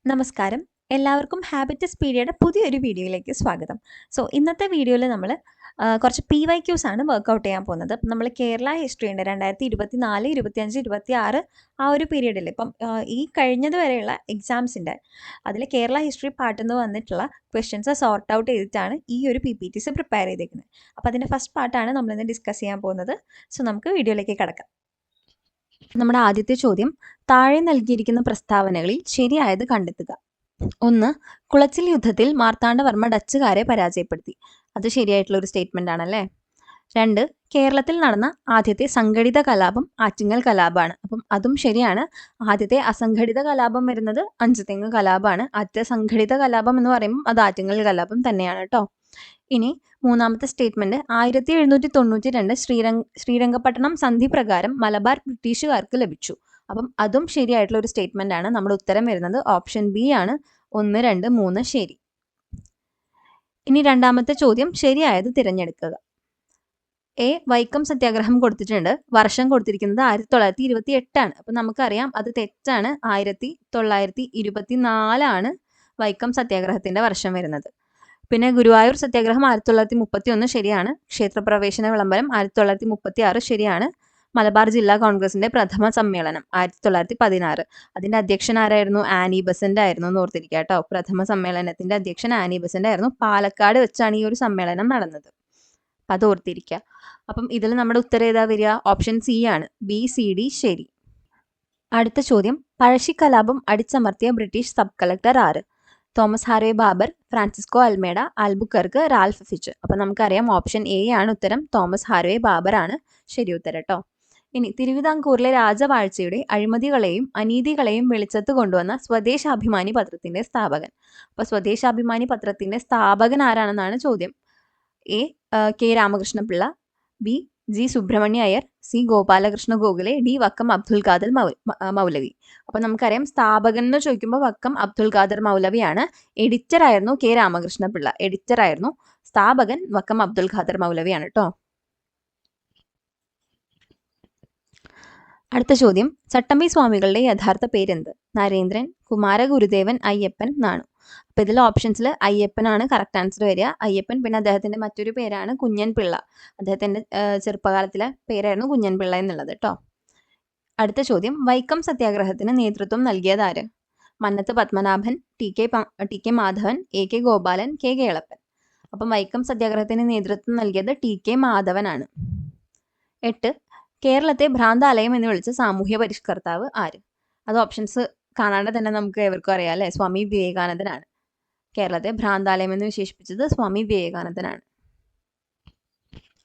നമസ്കാരം. എല്ലാവർക്കും ഹാബിറ്റസ് പീഡിയയുടെ പുതിയൊരു വീഡിയോയിലേക്ക് സ്വാഗതം. ഇന്നത്തെ വീഡിയോയിൽ നമ്മൾ കുറച്ച് PYQs ആണ് വർക്കൗട്ട് ചെയ്യാൻ പോകുന്നത്. നമ്മൾ കേരള ഹിസ്റ്ററി ഉണ്ട് 2024, 25, 26 ആ ഒരു പീരീഡിൽ ഇപ്പം ഈ കഴിഞ്ഞത് വരെയുള്ള എക്സാംസിൻ്റെ അതിൽ കേരള ഹിസ്റ്ററി പാർട്ടിൽ നിന്ന് വന്നിട്ടുള്ള ക്വസ്റ്റ്യൻസ് സോർട്ട് ഔട്ട് ചെയ്തിട്ടാണ് ഈ ഒരു PPTs പ്രിപ്പയർ ചെയ്തിരിക്കുന്നത്. അപ്പോൾ അതിൻ്റെ ഫസ്റ്റ് പാർട്ടാണ് നമ്മളിന്ന് ഡിസ്കസ് ചെയ്യാൻ പോകുന്നത്. നമുക്ക് വീഡിയോയിലേക്ക് കടക്കാം. നമ്മുടെ ആദ്യത്തെ ചോദ്യം, താഴെ നൽകിയിരിക്കുന്ന പ്രസ്താവനകളിൽ ശരിയായത് കണ്ടെത്തുക. 1. കുളച്ചിൽ യുദ്ധത്തിൽ മാർത്താണ്ഡവർമ്മ ഡച്ചുകാരെ പരാജയപ്പെടുത്തി. അത് ശരിയായിട്ടുള്ള ഒരു സ്റ്റേറ്റ്മെന്റ് ആണല്ലേ. 2. കേരളത്തിൽ നടന്ന ആദ്യത്തെ സംഘടിത കലാപം ആറ്റിങ്ങൽ കലാപമാണ്. അപ്പം അതും ശരിയാണ്. ആദ്യത്തെ അസംഘടിത കലാപം വരുന്നത് അഞ്ചുതെങ്ങ് കലാപമാണ്. ആദ്യത്തെ സംഘടിത കലാപം എന്ന് പറയുമ്പോൾ അത് ആറ്റിങ്ങൽ കലാപം തന്നെയാണ് കേട്ടോ. ഇനി മൂന്നാമത്തെ സ്റ്റേറ്റ്മെന്റ്, 1792 ശ്രീരംഗപട്ടണം സന്ധി പ്രകാരം മലബാർ ബ്രിട്ടീഷുകാർക്ക് ലഭിച്ചു. അപ്പം അതും ശരിയായിട്ടുള്ള ഒരു സ്റ്റേറ്റ്മെന്റ് ആണ്. നമ്മുടെ ഉത്തരം വരുന്നത് ഓപ്ഷൻ ബി ആണ്. 1, 2, 3 ശരി. ഇനി രണ്ടാമത്തെ ചോദ്യം, ശരിയായത് തിരഞ്ഞെടുക്കുക. എ, വൈക്കം സത്യാഗ്രഹം കൊടുത്തിട്ടുണ്ട്. വർഷം കൊടുത്തിരിക്കുന്നത് 1928 ആണ്. അപ്പം നമുക്കറിയാം അത് തെറ്റാണ്. 1924 വൈക്കം സത്യാഗ്രഹത്തിന്റെ വർഷം വരുന്നത്. പിന്നെ ഗുരുവായൂർ സത്യാഗ്രഹം 1931 ശരിയാണ്. ക്ഷേത്രപ്രവേശന വിളംബരം 1936 ശരിയാണ്. മലബാർ ജില്ലാ കോൺഗ്രസിന്റെ പ്രഥമ സമ്മേളനം 1916. അതിന്റെ അധ്യക്ഷൻ ആരായിരുന്നു? ആനി ബസന്റ് ആയിരുന്നു എന്ന് ഓർത്തിരിക്കുക കേട്ടോ. പ്രഥമ സമ്മേളനത്തിന്റെ അധ്യക്ഷൻ ആനി ബസന്റ് ആയിരുന്നു. പാലക്കാട് വെച്ചാണ് ഈ ഒരു സമ്മേളനം നടന്നത്. അപ്പം അത് ഓർത്തിരിക്കുക. അപ്പം ഇതിൽ നമ്മുടെ ഉത്തരം ഏതാ വരിക? ഓപ്ഷൻ സി ആണ്. BCD ശരി. അടുത്ത ചോദ്യം, പഴശ്ശി കലാപം അടിച്ചമർത്തിയ ബ്രിട്ടീഷ് സബ് കളക്ടർ ആര്? Thomas Harvey Baber, Francisco Almeida, Albuquerque, Ralph Fitch. അപ്പം നമുക്കറിയാം ഓപ്ഷൻ എ ആണ് ഉത്തരം. തോമസ് ഹാർവേ ബാബർ ആണ് ശരി ഉത്തരം കേട്ടോ. ഇനി തിരുവിതാംകൂറിലെ രാജവാഴ്ചയുടെ അഴിമതികളെയും അനീതികളെയും വെളിച്ചത്ത് കൊണ്ടുവന്ന സ്വദേശാഭിമാനി പത്രത്തിന്റെ സ്ഥാപകൻ. അപ്പോൾ സ്വദേശാഭിമാനി പത്രത്തിന്റെ സ്ഥാപകൻ ആരാണെന്നാണ് ചോദ്യം. A, K Ramakrishna Pillai, B, G Subrahmanya Iyer, C Gopalakrishna Gokhale, D Vakkom Abdul Khader മൗലവി. അപ്പൊ നമുക്കറിയാം സ്ഥാപകൻ എന്ന് ചോദിക്കുമ്പോൾ വക്കം അബ്ദുൽ ഖാദർ മൗലവിയാണ്. എഡിറ്റർ ആയിരുന്നു കെ രാമകൃഷ്ണപിള്ള, എഡിറ്റർ ആയിരുന്നു. സ്ഥാപകൻ വക്കം അബ്ദുൽ ഖാദർ മൗലവിയാണ് കേട്ടോ. അടുത്ത ചോദ്യം, ചട്ടമ്പി സ്വാമികളുടെ യഥാർത്ഥ പേരെന്ത്? നരേന്ദ്രൻ, കുമാരഗുരുദേവൻ, അയ്യപ്പൻ, നാണു. അപ്പൊ ഇതിൽ ഓപ്ഷൻസിൽ അയ്യപ്പനാണ് കറക്റ്റ് ആൻസർ വരിക. അയ്യപ്പൻ. പിന്നെ അദ്ദേഹത്തിന്റെ മറ്റൊരു പേരാണ് കുഞ്ഞൻ പിള്ള. അദ്ദേഹത്തിന്റെ ചെറുപ്പകാലത്തിലെ പേരായിരുന്നു കുഞ്ഞൻ പിള്ള എന്നുള്ളത് കേട്ടോ. അടുത്ത ചോദ്യം, വൈക്കം സത്യാഗ്രഹത്തിന് നേതൃത്വം നൽകിയത് ആര്? Mannath Padmanabhan, T K Madhavan, AK Gopalan, K Kelappan. അപ്പം വൈക്കം സത്യാഗ്രഹത്തിന് നേതൃത്വം നൽകിയത് TK മാധവനാണ്. 8, കേരളത്തെ ഭ്രാന്താലയം എന്ന് വിളിച്ച സാമൂഹ്യ പരിഷ്കർത്താവ് ആര്? അത് ഓപ്ഷൻസ് കാണാണ്ട് തന്നെ നമുക്ക് ഏവർക്കും അറിയാം അല്ലെ. സ്വാമി വിവേകാനന്ദനാണ്. കേരളത്തെ ഭ്രാന്താലയം എന്ന് വിശേഷിപ്പിച്ചത് സ്വാമി വിവേകാനന്ദനാണ്.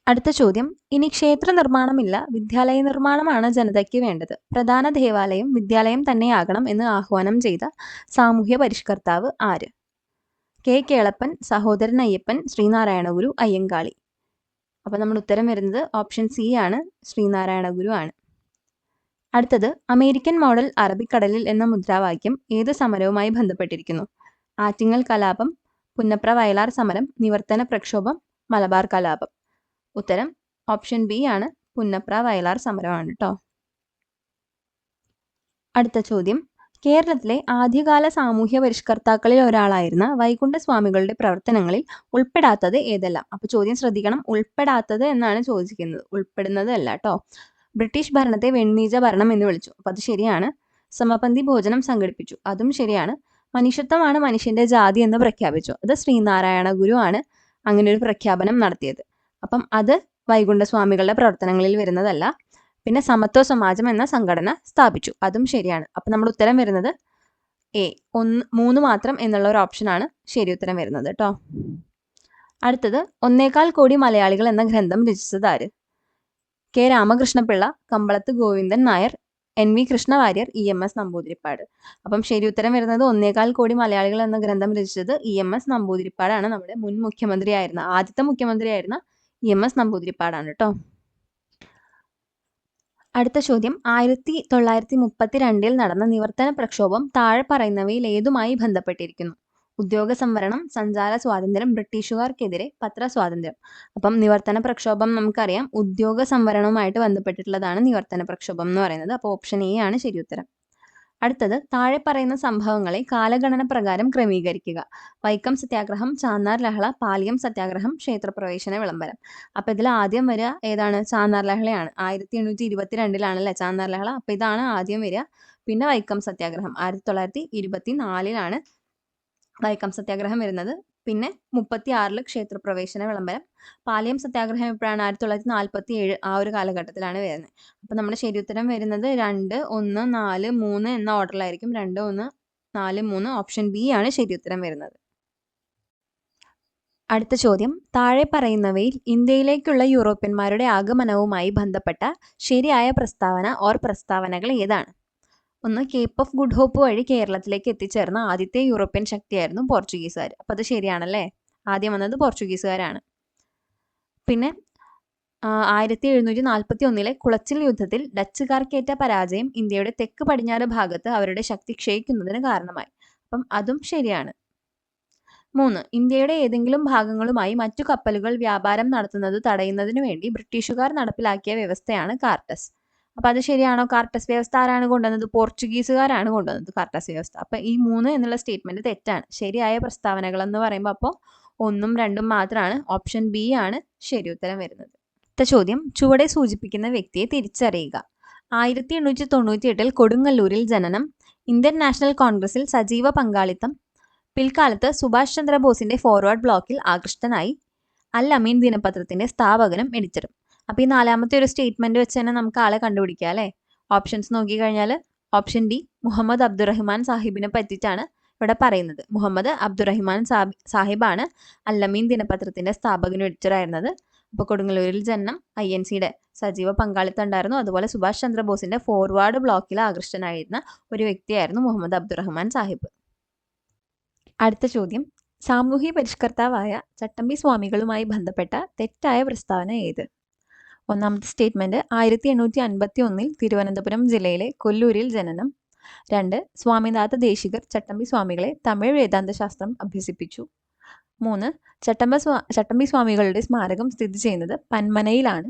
അടുത്ത ചോദ്യം, ഇനി ക്ഷേത്ര നിർമ്മാണമില്ല, വിദ്യാലയ നിർമ്മാണമാണ് ജനതയ്ക്ക് വേണ്ടത്. പ്രധാന ദേവാലയം വിദ്യാലയം തന്നെയാകണം എന്ന് ആഹ്വാനം ചെയ്ത സാമൂഹ്യ പരിഷ്കർത്താവ് ആര്? K കേളപ്പൻ, സഹോദരൻ അയ്യപ്പൻ, ശ്രീനാരായണ ഗുരു, അയ്യങ്കാളി. അപ്പം നമ്മുടെ ഉത്തരം വരുന്നത് ഓപ്ഷൻ സി ആണ്. ശ്രീനാരായണ ഗുരു ആണ്. അടുത്തത്, അമേരിക്കൻ മോഡൽ അറബിക്കടലിൽ എന്ന മുദ്രാവാക്യം ഏത് സമരവുമായി ബന്ധപ്പെട്ടിരിക്കുന്നു? ആറ്റിങ്ങൽ കലാപം, പുന്നപ്ര വയലാർ സമരം, നിവർത്തന പ്രക്ഷോഭം, മലബാർ കലാപം. ഉത്തരം ഓപ്ഷൻ ബി ആണ്. പുന്നപ്ര വയലാർ സമരമാണ് കേട്ടോ. അടുത്ത ചോദ്യം, കേരളത്തിലെ ആദ്യകാല സാമൂഹ്യ പരിഷ്കർത്താക്കളിൽ ഒരാളായിരുന്ന വൈകുണ്ഠസ്വാമികളുടെ പ്രവർത്തനങ്ങളിൽ ഉൾപ്പെടാത്തത് ഏതെല്ലാം? അപ്പൊ ചോദ്യം ശ്രദ്ധിക്കണം, ഉൾപ്പെടാത്തത് എന്നാണ് ചോദിക്കുന്നത്, ഉൾപ്പെടുന്നത് അല്ല കേട്ടോ. ബ്രിട്ടീഷ് ഭരണത്തെ വെണ്ണീജ ഭരണം എന്ന് വിളിച്ചു. അപ്പൊ അത് ശരിയാണ്. സമപന്തി ഭോജനം സംഘടിപ്പിച്ചു. അതും ശരിയാണ്. മനുഷ്യത്വമാണ് മനുഷ്യന്റെ ജാതി എന്ന് പ്രഖ്യാപിച്ചു. അത് ശ്രീനാരായണ ഗുരു ആണ് അങ്ങനെ ഒരു പ്രഖ്യാപനം നടത്തിയത്. അപ്പം അത് വൈകുണ്ഠസ്വാമികളുടെ പ്രവർത്തനങ്ങളിൽ വരുന്നതല്ല. പിന്നെ സമത്വ സമാജം എന്ന സംഘടന സ്ഥാപിച്ചു. അതും ശരിയാണ്. അപ്പം നമ്മുടെ ഉത്തരം വരുന്നത് എ, 3 മാത്രം എന്നുള്ള ഒരു ഓപ്ഷനാണ് ശരി ഉത്തരം വരുന്നത് കേട്ടോ. അടുത്തത്, 1.25 കോടി മലയാളികൾ എന്ന ഗ്രന്ഥം രചിച്ചത് ആര്? K Ramakrishna Pillai, Kambalath Govindan Nair, NV Krishna Warrier, EMS Namboodiripad. അപ്പം ശരി ഉത്തരം വരുന്നത് 1.25 കോടി മലയാളികൾ എന്ന ഗ്രന്ഥം രചിച്ചത് EMS നമ്പൂതിരിപ്പാടാണ്. നമ്മുടെ മുൻ മുഖ്യമന്ത്രിയായിരുന്ന ആദ്യത്തെ മുഖ്യമന്ത്രിയായിരുന്ന EMS നമ്പൂതിരിപ്പാടാണ് കേട്ടോ. അടുത്ത ചോദ്യം, 1932 നടന്ന നിവർത്തന പ്രക്ഷോഭം താഴെ പറയുന്നവയിൽ ഏതുമായി ബന്ധപ്പെട്ടിരിക്കുന്നു? ഉദ്യോഗ സംവരണം, സഞ്ചാര സ്വാതന്ത്ര്യം, ബ്രിട്ടീഷുകാർക്കെതിരെ പത്രസ്വാതന്ത്ര്യം. അപ്പം നിവർത്തന പ്രക്ഷോഭം നമുക്കറിയാം ഉദ്യോഗ സംവരണവുമായിട്ട് ബന്ധപ്പെട്ടിട്ടുള്ളതാണ് നിവർത്തന പ്രക്ഷോഭം എന്ന് പറയുന്നത്. അപ്പോൾ ഓപ്ഷൻ എ ആണ് ശരി ഉത്തരം. അടുത്തത് താഴെ പറയുന്ന സംഭവങ്ങളെ കാലഗണന പ്രകാരം ക്രമീകരിക്കുക. വൈക്കം സത്യാഗ്രഹം, ചാന്നാർ ലഹള, പാലിയം സത്യാഗ്രഹം, ക്ഷേത്രപ്രവേശന വിളംബരം. അപ്പോൾ ഇതിൽ ആദ്യം വരിക ഏതാണ്? ചാന്നാർ ലഹളയാണ്. 1822 ചാന്നാർ ലഹള. അപ്പോൾ ഇതാണ് ആദ്യം വരിക. പിന്നെ വൈക്കം സത്യാഗ്രഹം 1924 വൈക്കം സത്യാഗ്രഹം വരുന്നത്. പിന്നെ 36 ക്ഷേത്രപ്രവേശന വിളംബരം. പാലിയം സത്യാഗ്രഹം എപ്പോഴാണ്? 1947 ആ ഒരു കാലഘട്ടത്തിലാണ് വരുന്നത്. അപ്പോൾ നമ്മുടെ ശരി ഉത്തരം വരുന്നത് 2, 1, 4, 3 എന്ന ഓർഡറിലായിരിക്കും. 2, 1, 4, 3 ഓപ്ഷൻ ബി ആണ് ശരി ഉത്തരം വരുന്നത്. അടുത്ത ചോദ്യം, താഴെ പറയുന്നവയിൽ ഇന്ത്യയിലേക്കുള്ള യൂറോപ്യന്മാരുടെ ആഗമനവുമായി ബന്ധപ്പെട്ട ശരിയായ പ്രസ്താവന ഓർ പ്രസ്താവനകൾ ഏതാണ്? 1, കേപ്പ് ഓഫ് ഗുഡ് ഹോപ്പ് വഴി കേരളത്തിലേക്ക് എത്തിച്ചേർന്ന ആദ്യത്തെ യൂറോപ്യൻ ശക്തിയായിരുന്നു പോർച്ചുഗീസുകാർ. അപ്പോൾ അത് ശരിയാണല്ലേ? ആദ്യം വന്നത് പോർച്ചുഗീസുകാരാണ്. പിന്നെ 1741 കുളച്ചിൽ യുദ്ധത്തിൽ ഡച്ചുകാർക്കേറ്റ പരാജയം ഇന്ത്യയുടെ തെക്ക് പടിഞ്ഞാറ് ഭാഗത്ത് അവരുടെ ശക്തി ക്ഷയിക്കുന്നതിന് കാരണമായി. അപ്പം അതും ശരിയാണ്. 3, ഇന്ത്യയുടെ ഏതെങ്കിലും ഭാഗങ്ങളുമായി മറ്റു കപ്പലുകൾ വ്യാപാരം നടത്തുന്നത് തടയുന്നതിന് വേണ്ടി ബ്രിട്ടീഷുകാർ നടപ്പിലാക്കിയ വ്യവസ്ഥയാണ് കാർട്ടസ്. അപ്പോൾ അത് ശരിയാണോ? കാർട്ടസ് വ്യവസ്ഥ ആരാണ് കൊണ്ടുവന്നത്? പോർച്ചുഗീസുകാരാണ് കൊണ്ടുവന്നത് കാർട്ടസ് വ്യവസ്ഥ. അപ്പോൾ ഈ 3 എന്നുള്ള സ്റ്റേറ്റ്മെന്റ് തെറ്റാണ്. ശരിയായ പ്രസ്താവനകൾ എന്ന് പറയുമ്പോൾ അപ്പോൾ 1ഉം 2ഉം മാത്രമാണ്. ഓപ്ഷൻ ബി ആണ് ശരി ഉത്തരം വരുന്നത്. അടുത്ത ചോദ്യം, ചുവടെ സൂചിപ്പിക്കുന്ന വ്യക്തിയെ തിരിച്ചറിയുക. 1898 കൊടുങ്ങല്ലൂരിൽ ജനനം. ഇന്ത്യൻ നാഷണൽ കോൺഗ്രസിൽ സജീവ പങ്കാളിത്തം. പിൽക്കാലത്ത് സുഭാഷ് ചന്ദ്രബോസിന്റെ ഫോർവേഡ് ബ്ലോക്കിൽ ആകൃഷ്ടനായി. അൽ അമീൻ ദിനപത്രത്തിന്റെ സ്ഥാപകനും എഡിറ്ററും. അപ്പോൾ ഈ നാലാമത്തെ ഒരു സ്റ്റേറ്റ്മെന്റ് വെച്ച് തന്നെ നമുക്ക് ആളെ കണ്ടുപിടിക്കാം അല്ലേ? ഓപ്ഷൻസ് നോക്കിക്കഴിഞ്ഞാൽ ഓപ്ഷൻ ഡി മുഹമ്മദ് അബ്ദുറഹ്മാൻ സാഹിബിനെ പറ്റിയിട്ടാണ് ഇവിടെ പറയുന്നത്. മുഹമ്മദ് അബ്ദുറഹ്മാൻ സാഹിബാണ് അൽ അമീൻ ദിനപത്രത്തിന്റെ സ്ഥാപകനും എഡിറ്ററായിരുന്നത്. അപ്പോൾ കൊടുങ്ങല്ലൂരിൽ ജനനം, INCയുടെ സജീവ പങ്കാളിത്തം ഉണ്ടായിരുന്നു. അതുപോലെ സുഭാഷ് ചന്ദ്രബോസിന്റെ ഫോർവേഡ് ബ്ലോക്കിൽ ആകൃഷ്ടനായിരുന്ന ഒരു വ്യക്തിയായിരുന്നു മുഹമ്മദ് അബ്ദുറഹ്മാൻ സാഹിബ്. അടുത്ത ചോദ്യം, സാമൂഹ്യ പരിഷ്കർത്താവായ ചട്ടമ്പി സ്വാമികളുമായി ബന്ധപ്പെട്ട തെറ്റായ പ്രസ്താവന ഏത്? ഒന്നാമത്തെ സ്റ്റേറ്റ്മെന്റ് 1851 തിരുവനന്തപുരം ജില്ലയിലെ കൊല്ലൂരിൽ ജനനം. 2, സ്വാമിനാഥ ദേശികർ ചട്ടമ്പി സ്വാമികളെ തമിഴ് വേദാന്തശാസ്ത്രം അഭ്യസിപ്പിച്ചു. 3, ചട്ടമ്പി സ്വാമികളുടെ സ്മാരകം സ്ഥിതി ചെയ്യുന്നത് പന്മനയിലാണ്.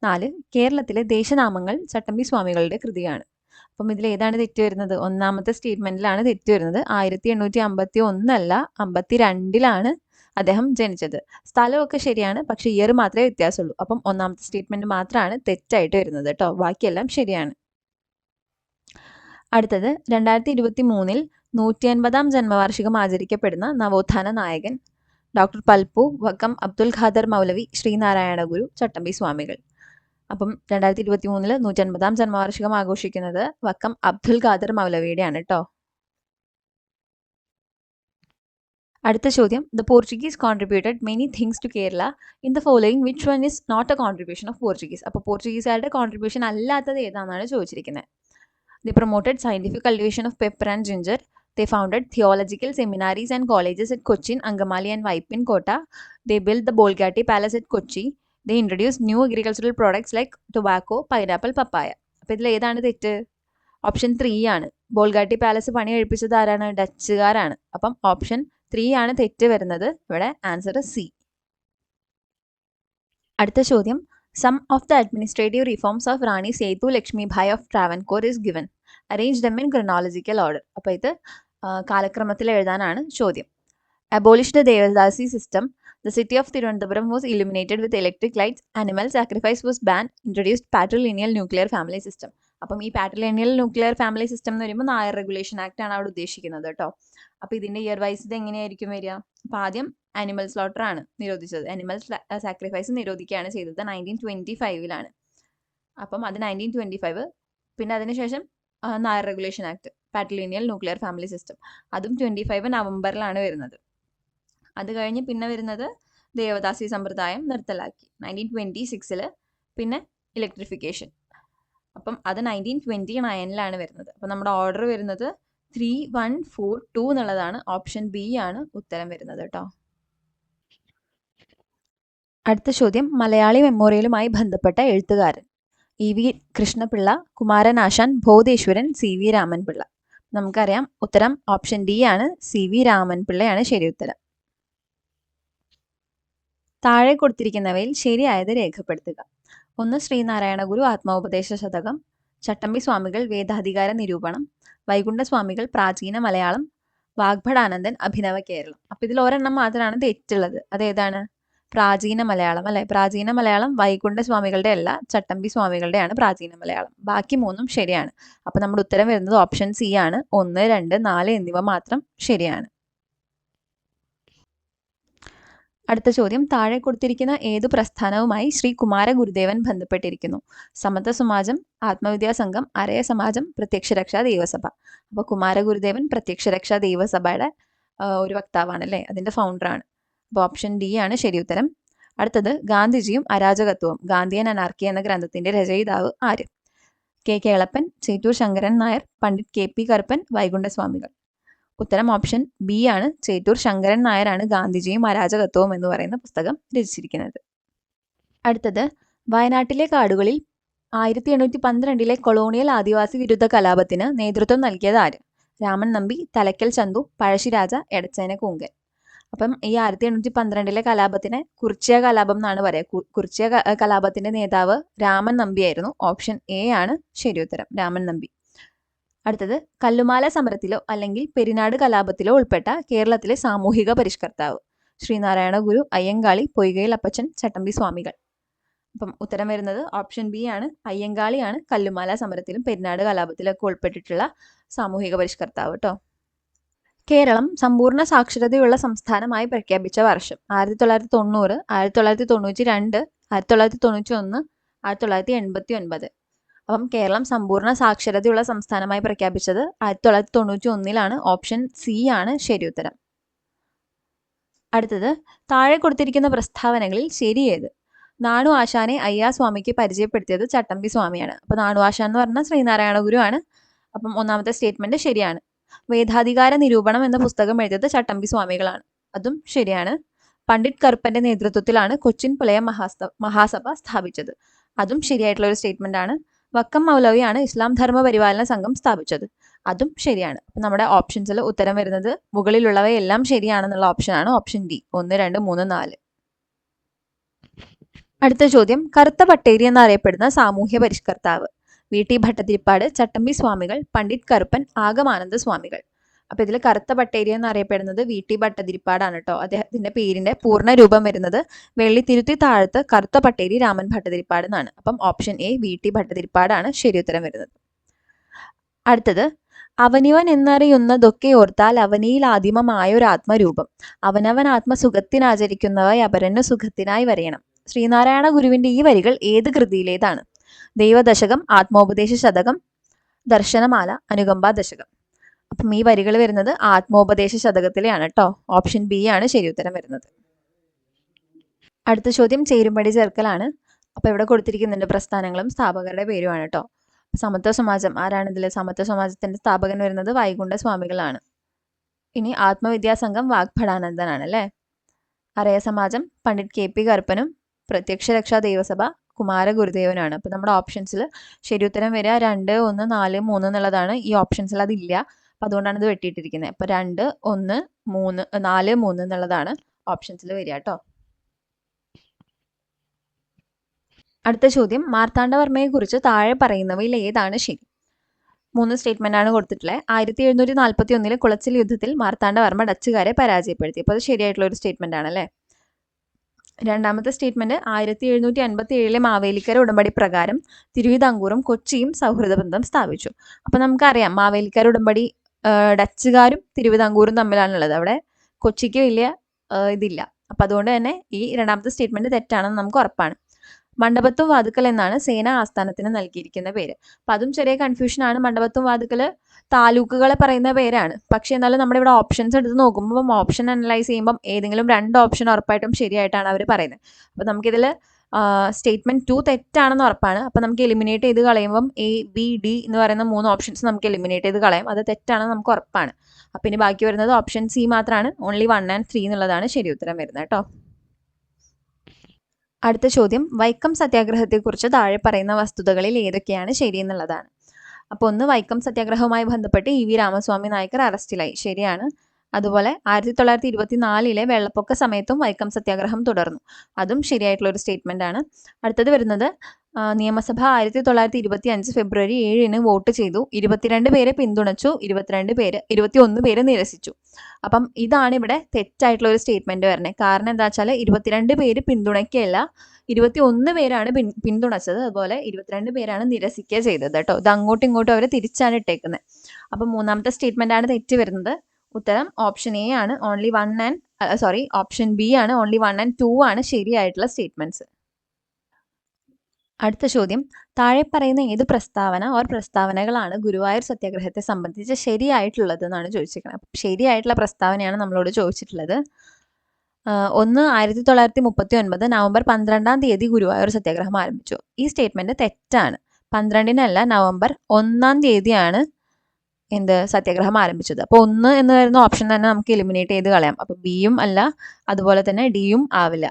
4, കേരളത്തിലെ ദേശനാമങ്ങൾ ചട്ടമ്പി സ്വാമികളുടെ കൃതിയാണ്. അപ്പം ഇതിൽ ഏതാണ് തെറ്റ് വരുന്നത്? ഒന്നാമത്തെ സ്റ്റേറ്റ്മെന്റിലാണ് തെറ്റ് വരുന്നത്. 1851 അല്ല, 52 അദ്ദേഹം ജനിച്ചത്. സ്ഥലമൊക്കെ ശരിയാണ്, പക്ഷെ ഇയർ മാത്രമേ വ്യത്യാസമുള്ളൂ. അപ്പം ഒന്നാമത്തെ സ്റ്റേറ്റ്മെന്റ് മാത്രമാണ് തെറ്റായിട്ട് വരുന്നത് കേട്ടോ. ബാക്കിയെല്ലാം ശരിയാണ്. അടുത്തത്, 2023 150-ാം ജന്മവാർഷികം ആചരിക്കപ്പെടുന്ന നവോത്ഥാന നായകൻ. ഡോക്ടർ പൽപ്പു, വക്കം അബ്ദുൽ ഖാദർ മൗലവി, ശ്രീനാരായണ ഗുരു, ചട്ടമ്പി സ്വാമികൾ. അപ്പം 2023 150-ാം ജന്മവാർഷികം ആഘോഷിക്കുന്നത് വക്കം അബ്ദുൽ ഖാദർ മൗലവിയുടെയാണ് കേട്ടോ. അടുത്ത ചോദ്യം, the Portuguese contributed many things to Kerala in the following which one is not a contribution of Portuguese. അപ്പോൾ പോർച്ചുഗീസുകാരുടെ കോൺട്രിബ്യൂഷൻ അല്ലാത്തത് ഏതാണെന്നാണ് ചോദിച്ചിരിക്കുന്നത്. They promoted scientific cultivation of pepper and ginger. They founded theological seminaries and colleges at Cochin, Angamali and Vaipin Kota. They built the Bolgatti Palace at Kochi. They introduced new agricultural products like tobacco, pineapple, papaya. അപ്പോൾ ഇതിൽ ഏതാണ് തെറ്റ്? Option 3 ആണ്. Bolgatty palace പണി കഴിപ്പിച്ചത് ആരാണ്? ഡച്ചുകാരാണ്. അപ്പം option 3 ആണ് തെറ്റ് വരുന്നത്. ഇവിടെ ആൻസർ സി. അടുത്ത ചോദ്യം, some of the administrative reforms of Rani Sethu Lakshmi Bai of Travancore is given. Arrange them in chronological order. അപ്പോൾ ഇത് കാലക്രമത്തിൽ എഴുതാനാണ് ചോദ്യം. Abolished the Devadasi system. The city of Tirunelveli was illuminated with electric lights. Animal sacrifice was banned. Introduced patrilineal nuclear family system. അപ്പം ഈ പാട്രിലിനിയൽ nuclear family system എന്ന് പറയുമ്പോൾ Nair regulation act ആണ് അവിടെ ഉദ്ദേശിക്കുന്നത് കേട്ടോ. അപ്പോൾ ഇതിന്റെ ഇയർ വൈസ് ഇത് എങ്ങനെയായിരിക്കും വരിക? അപ്പോൾ ആദ്യം ആനിമൽ സ്ലോട്ടർ ആണ് നിരോധിച്ചത്. ആനിമൽ സാക്രിഫൈസ് നിരോധിക്കുകയാണ് ചെയ്തത് 1925 അപ്പം അത് 1925. പിന്നെ അതിനുശേഷം Nair regulation act, patrilineal nuclear family system, അതും 25 നവംബറിലാണ് വരുന്നത്. അത് കഴിഞ്ഞ് പിന്നെ വരുന്നത് ദേവദാസി സമ്പ്രദായം നിർത്തലാക്കി 1926. പിന്നെ ഇലക്ട്രിഫിക്കേഷൻ, അപ്പം അത് 1929 വരുന്നത്. അപ്പം നമ്മുടെ ഓർഡർ വരുന്നത് 3, 1, 4, 2 എന്നുള്ളതാണ്. ഓപ്ഷൻ ബി ആണ് ഉത്തരം വരുന്നത് കേട്ടോ. അടുത്ത ചോദ്യം, മലയാളി മെമ്മോറിയലുമായി ബന്ധപ്പെട്ട എഴുത്തുകാരൻ. EV Krishnapillai, Kumaranasan, Bodheswaran, CV Raman Pillai. നമുക്കറിയാം ഉത്തരം ഓപ്ഷൻ ഡി ആണ്. CV രാമൻപിള്ളയാണ് ശരി ഉത്തരം. താഴെ കൊടുത്തിരിക്കുന്നവയിൽ ശരിയായത് രേഖപ്പെടുത്തുക. 1, ശ്രീനാരായണ ഗുരു ആത്മോപദേശ ശതകം. ചട്ടമ്പി സ്വാമികൾ വേദാധികാര നിരൂപണം. വൈകുണ്ഠസ്വാമികൾ പ്രാചീന മലയാളം, വാഗ്ഭടാനന്ദൻ അഭിനവ കേരളം. അപ്പോൾ ഇതിൽ ഒരെണ്ണം മാത്രമാണ് തെറ്റുള്ളത്. അതേതാണ്? പ്രാചീന മലയാളം അല്ലെ. പ്രാചീന മലയാളം വൈകുണ്ഠസ്വാമികളുടെ അല്ല, ചട്ടമ്പി സ്വാമികളുടെയാണ് പ്രാചീന മലയാളം. ബാക്കി മൂന്നും ശരിയാണ്. അപ്പോൾ നമ്മുടെ ഉത്തരം വരുന്നത് ഓപ്ഷൻ സി ആണ്. 1, 2, 4 എന്നിവ മാത്രം ശരിയാണ്. അടുത്ത ചോദ്യം, താഴെ കൊടുത്തിരിക്കുന്ന ഏതു പ്രസ്ഥാനവുമായി ശ്രീ കുമാര ഗുരുദേവൻ ബന്ധപ്പെട്ടിരിക്കുന്നു? സമത്വ സമാജം, ആത്മവിദ്യാ സംഘം, അരയ സമാജം, പ്രത്യക്ഷരക്ഷാ ദൈവസഭ. അപ്പോൾ കുമാര ഗുരുദേവൻ പ്രത്യക്ഷരക്ഷാ ദൈവസഭയുടെ ഒരു വക്താവാണ് അല്ലേ, അതിൻ്റെ ഫൗണ്ടറാണ്. അപ്പോൾ ഓപ്ഷൻ ഡി ആണ് ശരി ഉത്തരം. അടുത്തത്, ഗാന്ധിജിയും അരാജകത്വവും, ഗാന്ധിയൻ അനാർക്കി എന്ന ഗ്രന്ഥത്തിന്റെ രചയിതാവ് ആര്? K Kelappan, Chettur Sankaran Nair, Pandit KP Karuppan, വൈകുണ്ഠസ്വാമികൾ. ഉത്തരം ഓപ്ഷൻ ബി ആണ്. ചേറ്റൂർ ശങ്കരൻ നായരാണ് ഗാന്ധിജിയും അരാജകത്വവും എന്ന് പറയുന്ന പുസ്തകം രചിച്ചിരിക്കുന്നത്. അടുത്തത്, വയനാട്ടിലെ കാടുകളിൽ 1812 കൊളോണിയൽ ആദിവാസി വിരുദ്ധ കലാപത്തിന് നേതൃത്വം നൽകിയത് ആര്? രാമൻ നമ്പി, തലക്കൽ ചന്തു, പഴശ്ശിരാജ, എടച്ചേന കൂങ്കൻ. അപ്പം ഈ 1812 കലാപത്തിനെ കുറിച്യ കലാപം എന്നാണ് പറയുക. കുറിച്യ കലാപത്തിന്റെ നേതാവ് രാമൻ നമ്പിയായിരുന്നു. ഓപ്ഷൻ എ ആണ് ശരി ഉത്തരം, രാമൻ നമ്പി. അടുത്തത്, കല്ലുമാല സമരത്തിലോ അല്ലെങ്കിൽ പെരിനാട് കലാപത്തിലോ ഉൾപ്പെട്ട കേരളത്തിലെ സാമൂഹിക പരിഷ്കർത്താവ്? ശ്രീനാരായണ ഗുരു, അയ്യങ്കാളി, പൊയ്കയിൽ അപ്പച്ചൻ, ചട്ടമ്പി സ്വാമികൾ. അപ്പം ഉത്തരം വരുന്നത് ഓപ്ഷൻ ബി ആണ്. അയ്യങ്കാളിയാണ് കല്ലുമാല സമരത്തിലും പെരിനാട് കലാപത്തിലൊക്കെ ഉൾപ്പെട്ടിട്ടുള്ള സാമൂഹിക പരിഷ്കർത്താവ് കേട്ടോ. കേരളം സമ്പൂർണ്ണ സാക്ഷരതയുള്ള സംസ്ഥാനമായി പ്രഖ്യാപിച്ച വർഷം? 1990, 1992, 1991, 1989. അപ്പം കേരളം സമ്പൂർണ്ണ സാക്ഷരതയുള്ള സംസ്ഥാനമായി പ്രഖ്യാപിച്ചത് 1991 ഓപ്ഷൻ സി ആണ് ശരി ഉത്തരം. അടുത്തത്, താഴെ കൊടുത്തിരിക്കുന്ന പ്രസ്താവനകളിൽ ശരിയേത്? നാണു ആശാനെ അയ്യാസ്വാമിക്ക് പരിചയപ്പെടുത്തിയത് ചട്ടമ്പി സ്വാമിയാണ്. അപ്പോൾ നാണു ആശാൻ എന്ന് പറഞ്ഞാൽ ശ്രീനാരായണ ഗുരു ആണ്. അപ്പം ഒന്നാമത്തെ സ്റ്റേറ്റ്മെന്റ് ശരിയാണ്. വേദാധികാര നിരൂപണം എന്ന പുസ്തകം എഴുതിയത് ചട്ടമ്പി സ്വാമികളാണ്. അതും ശരിയാണ്. പണ്ഡിറ്റ് കറുപ്പന്റെ നേതൃത്വത്തിലാണ് കൊച്ചിൻ പുലയ മഹാസഭ സ്ഥാപിച്ചത്. അതും ശരിയായിട്ടുള്ള ഒരു സ്റ്റേറ്റ്മെന്റ് ആണ്. വക്കം മൗലവിയാണ് ഇസ്ലാം ധർമ്മ പരിപാലന സംഘം സ്ഥാപിച്ചത്. അതും ശരിയാണ്. അപ്പം നമ്മുടെ ഓപ്ഷൻസിൽ ഉത്തരം വരുന്നത് മുകളിലുള്ളവയെല്ലാം ശരിയാണെന്നുള്ള ഓപ്ഷനാണ് ഓപ്ഷൻ ഡി. 1, 2, 3, 4. അടുത്ത ചോദ്യം, കറുത്ത പട്ടേരി എന്നറിയപ്പെടുന്ന സാമൂഹ്യ പരിഷ്കർത്താവ്? VT ഭട്ടതിരിപ്പാട്, ചട്ടമ്പി സ്വാമികൾ, പണ്ഡിറ്റ് കറുപ്പൻ, ആഗമാനന്ദ സ്വാമികൾ. അപ്പൊ ഇതിൽ കറുത്ത പട്ടേരി എന്നറിയപ്പെടുന്നത് VT ഭട്ടതിരിപ്പാടാണ് കേട്ടോ. അദ്ദേഹത്തിന്റെ പേരിന്റെ പൂർണ്ണ രൂപം വരുന്നത് വെള്ളിത്തിരുത്തി താഴത്ത് കറുത്ത പട്ടേരി രാമൻ ഭട്ടതിരിപ്പാട് എന്നാണ്. അപ്പം ഓപ്ഷൻ എ VT ഭട്ടതിരിപ്പാടാണ് ശരി ഉത്തരം വരുന്നത്. അടുത്തത്, അവനിവൻ എന്നറിയുന്നതൊക്കെ ഓർത്താൽ അവനിയിൽ ആദിമമായൊരാത്മരൂപം, അവനവൻ ആത്മസുഖത്തിനാചരിക്കുന്നവ അപരന് സുഖത്തിനായി വരയണം. ശ്രീനാരായണ ഗുരുവിന്റെ ഈ വരികൾ ഏത് കൃതിയിലേതാണ്? ദൈവദശകം, ആത്മോപദേശ ശതകം, ദർശനമാല, അനുകമ്പാ ദശകം. അപ്പം ഈ വരികൾ വരുന്നത് ആത്മോപദേശ ശതകത്തിലെയാണ് കേട്ടോ. ഓപ്ഷൻ ബി ആണ് ശരി ഉത്തരം വരുന്നത്. അടുത്ത ചോദ്യം ചേരുംപടി ചേർക്കലാണ്. അപ്പൊ ഇവിടെ കൊടുത്തിരിക്കുന്നുണ്ട് പ്രസ്ഥാനങ്ങളും സ്ഥാപകരുടെ പേരുമാണ് കേട്ടോ. സമത്വ സമാജം ആരാണ് ഇതിൽ? സമത്വ സമാജത്തിന്റെ സ്ഥാപകൻ വരുന്നത് വൈകുണ്ഠ സ്വാമികളാണ്. ഇനി ആത്മവിദ്യാസംഘം വാഗ്ഭടാനന്ദനാണ് അല്ലേ. അരയ സമാജം പണ്ഡിറ്റ് KP കറുപ്പനും പ്രത്യക്ഷരക്ഷാ ദൈവസഭ കുമാര ഗുരുദേവനാണ്. അപ്പൊ നമ്മുടെ ഓപ്ഷൻസിൽ ശരി ഉത്തരം വരിക 2, 1, 4, 3 എന്നുള്ളതാണ്. ഈ ഓപ്ഷൻസിൽ അതില്ല. അപ്പൊ അതുകൊണ്ടാണ് ഇത് വെട്ടിയിട്ടിരിക്കുന്നത്. അപ്പൊ 2, 1, 3, 4, 3 എന്നുള്ളതാണ് ഓപ്ഷൻസിൽ വരിക കേട്ടോ. അടുത്ത ചോദ്യം, മാർത്താണ്ഡവർമ്മയെ കുറിച്ച് താഴെ പറയുന്നവയിൽ ഏതാണ് ശരി? 3 സ്റ്റേറ്റ്മെന്റ് ആണ് കൊടുത്തിട്ടുള്ളത്. 1741 കുളച്ചിൽ യുദ്ധത്തിൽ മാർത്താണ്ഡവർമ്മ ഡച്ചുകാരെ പരാജയപ്പെടുത്തി. അപ്പോൾ അത് ശരിയായിട്ടുള്ള ഒരു സ്റ്റേറ്റ്മെന്റ് ആണ് അല്ലേ. രണ്ടാമത്തെ സ്റ്റേറ്റ്മെന്റ് 1757 മാവേലിക്കര ഉടമ്പടി പ്രകാരം തിരുവിതാംകൂറും കൊച്ചിയും സൗഹൃദ ബന്ധം സ്ഥാപിച്ചു. അപ്പൊ നമുക്കറിയാം മാവേലിക്കര ഉടമ്പടി ഡച്ചുകാരും തിരുവിതാംകൂറും തമ്മിലാണുള്ളത്. അവിടെ കൊച്ചിക്ക് വലിയ ഇതില്ല. അപ്പൊ അതുകൊണ്ട് തന്നെ ഈ രണ്ടാമത്തെ സ്റ്റേറ്റ്മെന്റ് തെറ്റാണെന്ന് നമുക്ക് ഉറപ്പാണ്. മണ്ഡപത്തും വാതുക്കൽ എന്നാണ് സേനാ ആസ്ഥാനത്തിന് നൽകിയിരിക്കുന്ന പേര്. അപ്പൊ അതും ചെറിയ കൺഫ്യൂഷൻ ആണ്. മണ്ഡപത്തും വാതുക്കല് താലൂക്കുകളെ പറയുന്ന പേരാണ്. പക്ഷെ എന്നാലും നമ്മുടെ ഇവിടെ ഓപ്ഷൻസ് എടുത്ത് നോക്കുമ്പോൾ ഓപ്ഷൻ അനലൈസ് ചെയ്യുമ്പോൾ ഏതെങ്കിലും 2 ഓപ്ഷൻ ഉറപ്പായിട്ടും ശരിയായിട്ടാണ് അവർ പറയുന്നത്. അപ്പൊ നമുക്കിതിൽ സ്റ്റേറ്റ്മെന്റ് 2 തെറ്റാണെന്ന് ഉറപ്പാണ്. അപ്പൊ നമുക്ക് എലിമിനേറ്റ് ചെയ്ത് കളയുമ്പം A, B, D എന്ന് പറയുന്ന 3 ഓപ്ഷൻസ് നമുക്ക് എലിമിനേറ്റ് ചെയ്ത് കളയാം. അത് തെറ്റാണെന്ന് നമുക്ക് ഉറപ്പാണ്. അപ്പൊ ഇനി ബാക്കി വരുന്നത് ഓപ്ഷൻ സി മാത്രമാണ്. ഓൺലി 1 and 3 എന്നുള്ളതാണ് ശരി ഉത്തരം വരുന്നത് കേട്ടോ. അടുത്ത ചോദ്യം, വൈക്കം സത്യാഗ്രഹത്തെക്കുറിച്ച് താഴെ പറയുന്ന വസ്തുതകളിൽ ഏതൊക്കെയാണ് ശരി എന്നുള്ളതാണ്. അപ്പോൾ 1, വൈക്കം സത്യാഗ്രഹവുമായി ബന്ധപ്പെട്ട് EV രാമസ്വാമി നായ്ക്കർ അറസ്റ്റിലായി. ശരിയാണ്. അതുപോലെ 1924 വെള്ളപ്പൊക്ക സമയത്തും വൈക്കം സത്യാഗ്രഹം തുടർന്നു. അതും ശരിയായിട്ടുള്ള ഒരു സ്റ്റേറ്റ്മെന്റ് ആണ്. അടുത്തത് വരുന്നത് നിയമസഭ 1925 ഫെബ്രുവരി 7 വോട്ട് ചെയ്തു. 22 പേരെ പിന്തുണച്ചു, 21 പേര് നിരസിച്ചു. അപ്പം ഇതാണ് ഇവിടെ തെറ്റായിട്ടുള്ള ഒരു സ്റ്റേറ്റ്മെന്റ് വരുന്നത്. കാരണം എന്താ വെച്ചാൽ 22 പേര് പിന്തുണയ്ക്കല്ല, 21 പേരാണ് പിന്തുണച്ചത്, അതുപോലെ 22 പേരാണ് നിരസിക്കുക ചെയ്തത് കേട്ടോ. ഇത് അങ്ങോട്ടും ഇങ്ങോട്ടും അവർ തിരിച്ചാണ് ഇട്ടേക്കുന്നത്. അപ്പം മൂന്നാമത്തെ സ്റ്റേറ്റ്മെന്റ് ആണ് തെറ്റ് വരുന്നത്. ഉത്തരം ഓപ്ഷൻ എ ആണ്. ഓപ്ഷൻ ബി ആണ്. ഓൺലി 1 and 2 ആണ് ശരിയായിട്ടുള്ള സ്റ്റേറ്റ്മെന്റ്സ്. അടുത്ത ചോദ്യം, താഴെ പറയുന്ന ഏത് പ്രസ്താവനകളാണ് ഗുരുവായൂർ സത്യാഗ്രഹത്തെ സംബന്ധിച്ച് ശരിയായിട്ടുള്ളത് എന്നാണ് ചോദിച്ചിരിക്കുന്നത്. ശരിയായിട്ടുള്ള പ്രസ്താവനയാണ് നമ്മളോട് ചോദിച്ചിട്ടുള്ളത്. 1 1939 നവംബർ 12 ഗുരുവായൂർ സത്യാഗ്രഹം ആരംഭിച്ചു. ഈ സ്റ്റേറ്റ്മെന്റ് തെറ്റാണ്. 12 നവംബർ 1 സത്യാഗ്രഹം ആരംഭിച്ചത്. അപ്പോൾ 1 എന്ന് വരുന്ന ഓപ്ഷൻ തന്നെ നമുക്ക് എലിമിനേറ്റ് ചെയ്ത് കളയാം. അപ്പോൾ ബിയും അല്ല, അതുപോലെ തന്നെ ഡിയും ആവില്ല.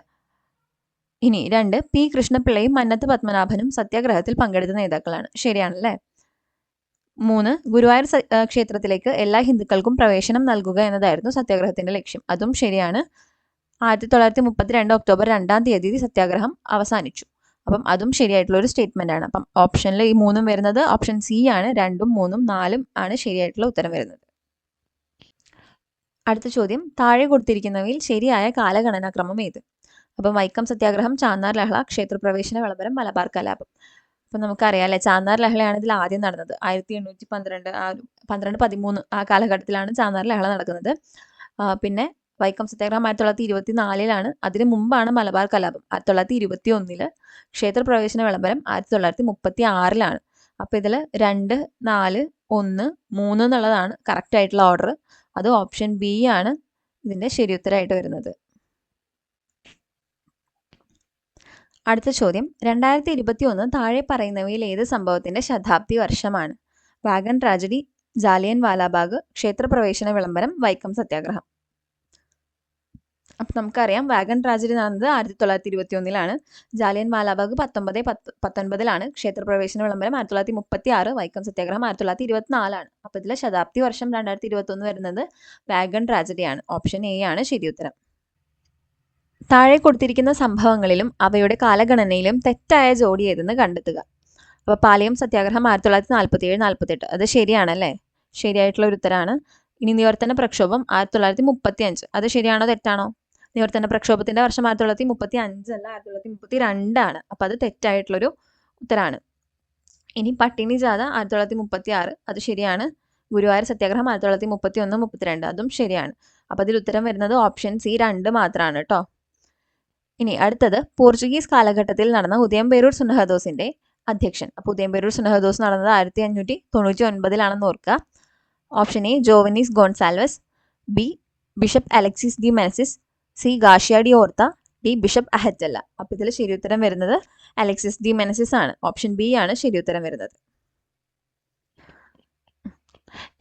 ഇനി 2 പി കൃഷ്ണപിള്ളയും മന്നത്ത് പത്മനാഭനും സത്യാഗ്രഹത്തിൽ പങ്കെടുത്ത നേതാക്കളാണ്. ശരിയാണല്ലേ. 3 ഗുരുവായൂർ ക്ഷേത്രത്തിലേക്ക് എല്ലാ ഹിന്ദുക്കൾക്കും പ്രവേശനം നൽകുക എന്നതായിരുന്നു സത്യാഗ്രഹത്തിന്റെ ലക്ഷ്യം. അതും ശരിയാണ്. 1932 ഒക്ടോബർ 2 സത്യാഗ്രഹം അവസാനിച്ചു. അപ്പം അതും ശരിയായിട്ടുള്ള ഒരു സ്റ്റേറ്റ്മെന്റ് ആണ്. അപ്പം ഓപ്ഷനിൽ ഈ 3 വരുന്നത് ഓപ്ഷൻ സി ആണ്. 2, 3, 4 ആണ് ശരിയായിട്ടുള്ള ഉത്തരം വരുന്നത്. അടുത്ത ചോദ്യം, താഴെ കൊടുത്തിരിക്കുന്നവയിൽ ശരിയായ കാലഗണനാക്രമം ഏത്? അപ്പം വൈക്കം സത്യാഗ്രഹം, ചാന്നാർ ലഹള, ക്ഷേത്രപ്രവേശന വിളംബരം, മലബാർ കലാപം. അപ്പം നമുക്കറിയാം അല്ലെ, ചാന്നാർ ലഹളയാണ് ഇതിൽ ആദ്യം നടന്നത്. 1813 ആ കാലഘട്ടത്തിലാണ് ചാന്നാർ ലഹള നടക്കുന്നത്. പിന്നെ വൈക്കം സത്യാഗ്രഹം 1924 അതിന് മുമ്പാണ് മലബാർ കലാപം 1921. ക്ഷേത്രപ്രവേശന വിളംബരം 1936. അപ്പോൾ ഇതിൽ 2, 4, 1, 3 എന്നുള്ളതാണ് കറക്റ്റ് ആയിട്ടുള്ള ഓർഡർ. അത് ഓപ്ഷൻ ബി ആണ് ഇതിന്റെ ശരി ഉത്തരമായിട്ട് വരുന്നത്. അടുത്ത ചോദ്യം, 2021 താഴെ പറയുന്നവയിൽ ഏത് സംഭവത്തിന്റെ ശതാബ്ദി വർഷമാണ്? വാഗൺ ട്രാജഡി, ജാലിയൻ വാലാബാഗ്, ക്ഷേത്രപ്രവേശന വിളംബരം, വൈക്കം സത്യാഗ്രഹം. അപ്പം നമുക്കറിയാം വാഗൺ ട്രാജഡി നടന്നത് 1921. ജാലിയൻ വാലാബാഗ് 1919, ക്ഷേത്രപ്രവേശന വിളംബരം 1936, വൈക്കം സത്യാഗ്രഹം 1924. അപ്പോൾ ഇതിലെ ശതാബ്ദി വർഷം 2021 വരുന്നത് വാഗൺ ട്രാജഡിയാണ്. ഓപ്ഷൻ എ ആണ് ശരി ഉത്തരം. താഴെ കൊടുത്തിരിക്കുന്ന സംഭവങ്ങളിലും അവയുടെ കാലഗണനയിലും തെറ്റായ ജോഡി ഏതെന്ന് കണ്ടെത്തുക. അപ്പോൾ പാളയം സത്യാഗ്രഹം 1947-48 അത് ശരിയാണല്ലേ, ശരിയായിട്ടുള്ള ഒരു ഉത്തരമാണ്. ഇനി നിവർത്തന പ്രക്ഷോഭം 1935 അത് ശരിയാണോ തെറ്റാണോ? നിവർത്തന പ്രക്ഷോഭത്തിന്റെ വർഷം 1935 അല്ല, 1932 ആണ്. അപ്പോൾ അത് തെറ്റായിട്ടുള്ളൊരു ഉത്തരമാണ്. ഇനി പട്ടിണി ജാഥ 1936 അത് ശരിയാണ്. ഗുരുവായൂർ സത്യാഗ്രഹം 1931-32 അതും ശരിയാണ്. അപ്പോൾ അതിൽ ഉത്തരം വരുന്നത് ഓപ്ഷൻ സി 2 മാത്രമാണ് കേട്ടോ. ഇനി അടുത്തത്, പോർച്ചുഗീസ് കാലഘട്ടത്തിൽ നടന്ന ഉദയംപേരൂർ സുന്നഹദോസിന്റെ അധ്യക്ഷൻ. അപ്പോൾ ഉദയംപേരൂർ സുന്നഹദോസ് നടന്നത് 1599 ഓർക്കുക. Option A Joannes Gonsalves, B bishop Alexis de Menezes, C Garcia de Orta, D bishop Ahatallah. അപ്പോൾ ഇതിൽ ശരി ഉത്തരം വരുന്നത് അലക്സിസ് ഡി മെനസിസ് ആണ്. ഓപ്ഷൻ ബി ആണ് ശരി ഉത്തരം വരുന്നത്.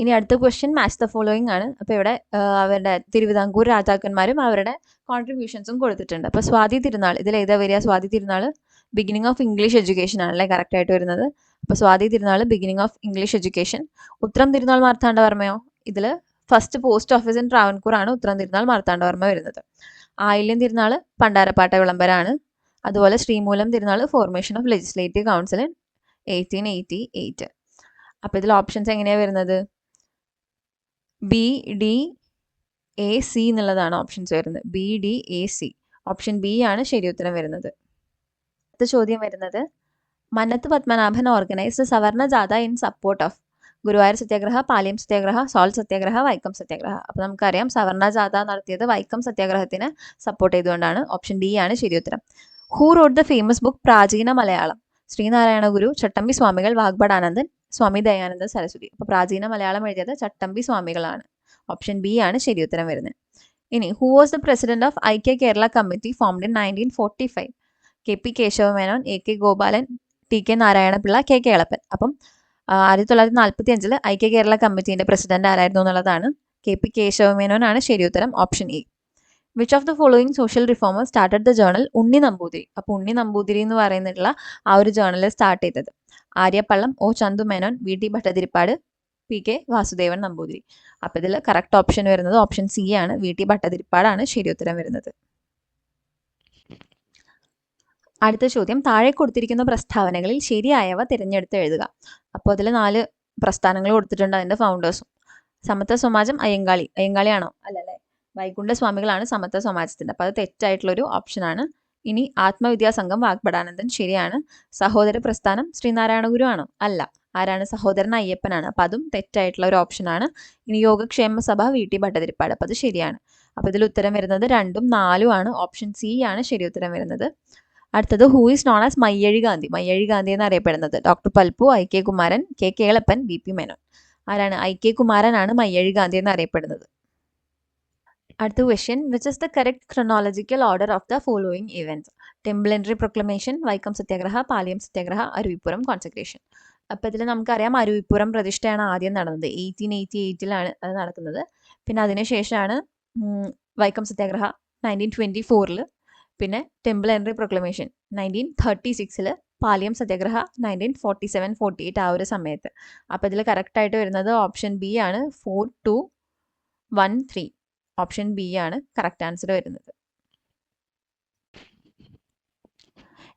ഇനി അടുത്ത ക്വസ്റ്റ്യൻ മാച്ച് ദ ഫോളോയിങ് ആണ്. അപ്പോൾ ഇവിടെ അവരുടെ തിരുവിതാംകൂർ രാജാക്കന്മാരും അവരുടെ കോൺട്രിബ്യൂഷൻസും കൊടുത്തിട്ടുണ്ട്. അപ്പോൾ സ്വാതി തിരുനാൾ ഇതിൽ ഏതാ വരിക? Swathi Thirunal beginning of English education ആണല്ലേ കറക്റ്റ് ആയിട്ട് വരുന്നത്. അപ്പോൾ Swathi Thirunal beginning of English education. ഉത്രം തിരുനാൾ മാർത്താണ്ഡവർമ്മയോ? ഇതിൽ first post office in Travancore ആണ് ഉത്രം തിരുനാൾ മാർത്താണ്ഡവർമ്മ വരുന്നത്. ആയില്യം തിരുനാൾ പണ്ടാരപ്പാട്ട വിളംബരമാണ്. അതുപോലെ Sreemoolam Thirunal formation of legislative council in 1888. അപ്പോൾ ഇതിൽ ഓപ്ഷൻസ് എങ്ങനെയാണ് വരുന്നത്? ബി, ഡി, എ, സി എന്നുള്ളതാണ് ഓപ്ഷൻസ് വരുന്നത്. B, D, A, C. Option B ആണ് ശരി ഉത്തരം വരുന്നത്. അടുത്ത ചോദ്യം വരുന്നത്, മന്നത്ത് പത്മനാഭൻ ഓർഗനൈസ്ഡ് സവർണ ജാഥ in support of Guruvayur Satyagraha, Palayam Satyagraha, salt സത്യാഗ്രഹ, വൈക്കം സത്യാഗ്രഹ. അപ്പോൾ നമുക്കറിയാം സവർണ ജാഥ നടത്തിയത് വൈക്കം സത്യാഗ്രഹത്തിന് സപ്പോർട്ട് ചെയ്തുകൊണ്ടാണ്. ഓപ്ഷൻ ഡി ആണ് ശരി ഉത്തരം. Who wrote the famous book പ്രാചീന മലയാളം? ശ്രീനാരായണ ഗുരു, ചട്ടമ്പി സ്വാമികൾ, വാഗ്ഭടാനന്ദൻ, സ്വാമി ദയാനന്ദ സരസ്വതി. അപ്പോൾ പ്രാചീന മലയാളം എഴുതിയത് ചട്ടമ്പി സ്വാമികളാണ്. ഓപ്ഷൻ ബി ആണ് ശരി ഉത്തരം വരുന്നത്. ഇനി who was the president of ഐക്യ Kerala committee formed in 1945? K P Kesava Menon, A K Gopalan, T K Narayana Pillai, K K എളപ്പൻ. അപ്പം 1945 ഐക്യ കേരള കമ്മിറ്റിന്റെ പ്രസിഡന്റ് ആരായിരുന്നു എന്നുള്ളതാണ്. കെ പി കേശവമേനോൻ ആണ് ശരി ഉത്തരം. Option A. Which of the following social reformers started the journal ഉണ്ണി നമ്പൂതിരി? അപ്പോൾ ഉണ്ണി നമ്പൂതിരി എന്ന് പറയുന്നിട്ടുള്ള ആ ഒരു ജേർണൽ സ്റ്റാർട്ട് ചെയ്തത് Arya Pallam, O Chandu Menon, V T Bhattathiripad, PK Vasudevan Namboothiri. അപ്പോൾ ഇതിൽ കറക്റ്റ് ഓപ്ഷൻ വരുന്നത് ഓപ്ഷൻ സി ആണ്, VT ഭട്ടതിരിപ്പാടാണ് ശരി ഉത്തരം വരുന്നത്. അടുത്ത ചോദ്യം, താഴെ കൊടുത്തിരിക്കുന്ന പ്രസ്താവനകളിൽ ശരിയായവ തിരഞ്ഞെടുത്ത് എഴുതുക. അപ്പോൾ അതിൽ 4 പ്രസ്ഥാനങ്ങൾ കൊടുത്തിട്ടുണ്ട്, അതിൻ്റെ ഫൗണ്ടേഴ്സും. സമത്വ സമാജം അയ്യങ്കാളിയാണോ? അല്ലല്ലേ, വൈകുണ്ഠ സ്വാമികളാണ് സമത്വ സമാജത്തിൻ്റെ. അപ്പോൾ അത് തെറ്റായിട്ടുള്ളൊരു ഓപ്ഷനാണ്. ഇനി ആത്മവിദ്യാസംഘം വാഗ്ഭടാനന്ദൻ ശരിയാണ്. സഹോദര പ്രസ്ഥാനം ശ്രീനാരായണ ഗുരു ആണോ? അല്ല. ആരാണ്? സഹോദരൻ അയ്യപ്പനാണ്. അപ്പോൾ അതും തെറ്റായിട്ടുള്ള ഒരു ഓപ്ഷനാണ്. ഇനി യോഗക്ഷേമ സഭ VT ഭട്ടതിരിപ്പാട്, അപ്പോൾ അത് ശരിയാണ്. അപ്പോൾ ഇതിൽ ഉത്തരം വരുന്നത് 2ഉം 4ഉം ആണ്. ഓപ്ഷൻ സി ആണ് ശരി ഉത്തരം വരുന്നത്. അടുത്തത്, who is known as Mayyazhi Gandhi? Mayyazhi Gandhi എന്നറിയപ്പെടുന്നത് doctor Palpu, IK Kumaran, KK Kelappan, VP Menon. ആരാണ്? IK കുമാരനാണ് മയ്യഴി ഗാന്ധി എന്നറിയപ്പെടുന്നത്. അടുത്ത question, which is the correct chronological order of the following events? Temple entry proclamation, Vaikom Satyagraha, Paliyam Satyagraha, Aruvippuram consecration. അപ്പോൾ ഇതിൽ നമുക്കറിയാം അരുവിപ്പുറം പ്രതിഷ്ഠയാണ് ആദ്യം നടന്നത്. 1888 അത് നടക്കുന്നത്. പിന്നെ അതിനുശേഷമാണ് വൈക്കം സത്യാഗ്രഹ 1924, പിന്നെ ടെമ്പിൾ എൻട്രി പ്രൊക്ലമേഷൻ 1936, പാലിയം സത്യാഗ്രഹ 1947-48 ആ ഒരു സമയത്ത്. അപ്പോൾ ഇതിൽ കറക്റ്റായിട്ട് വരുന്നത് ഓപ്ഷൻ ബി ആണ്, 4213. ഓപ്ഷൻ ബി ആണ് കറക്റ്റ് ആൻസർ വരുന്നത്.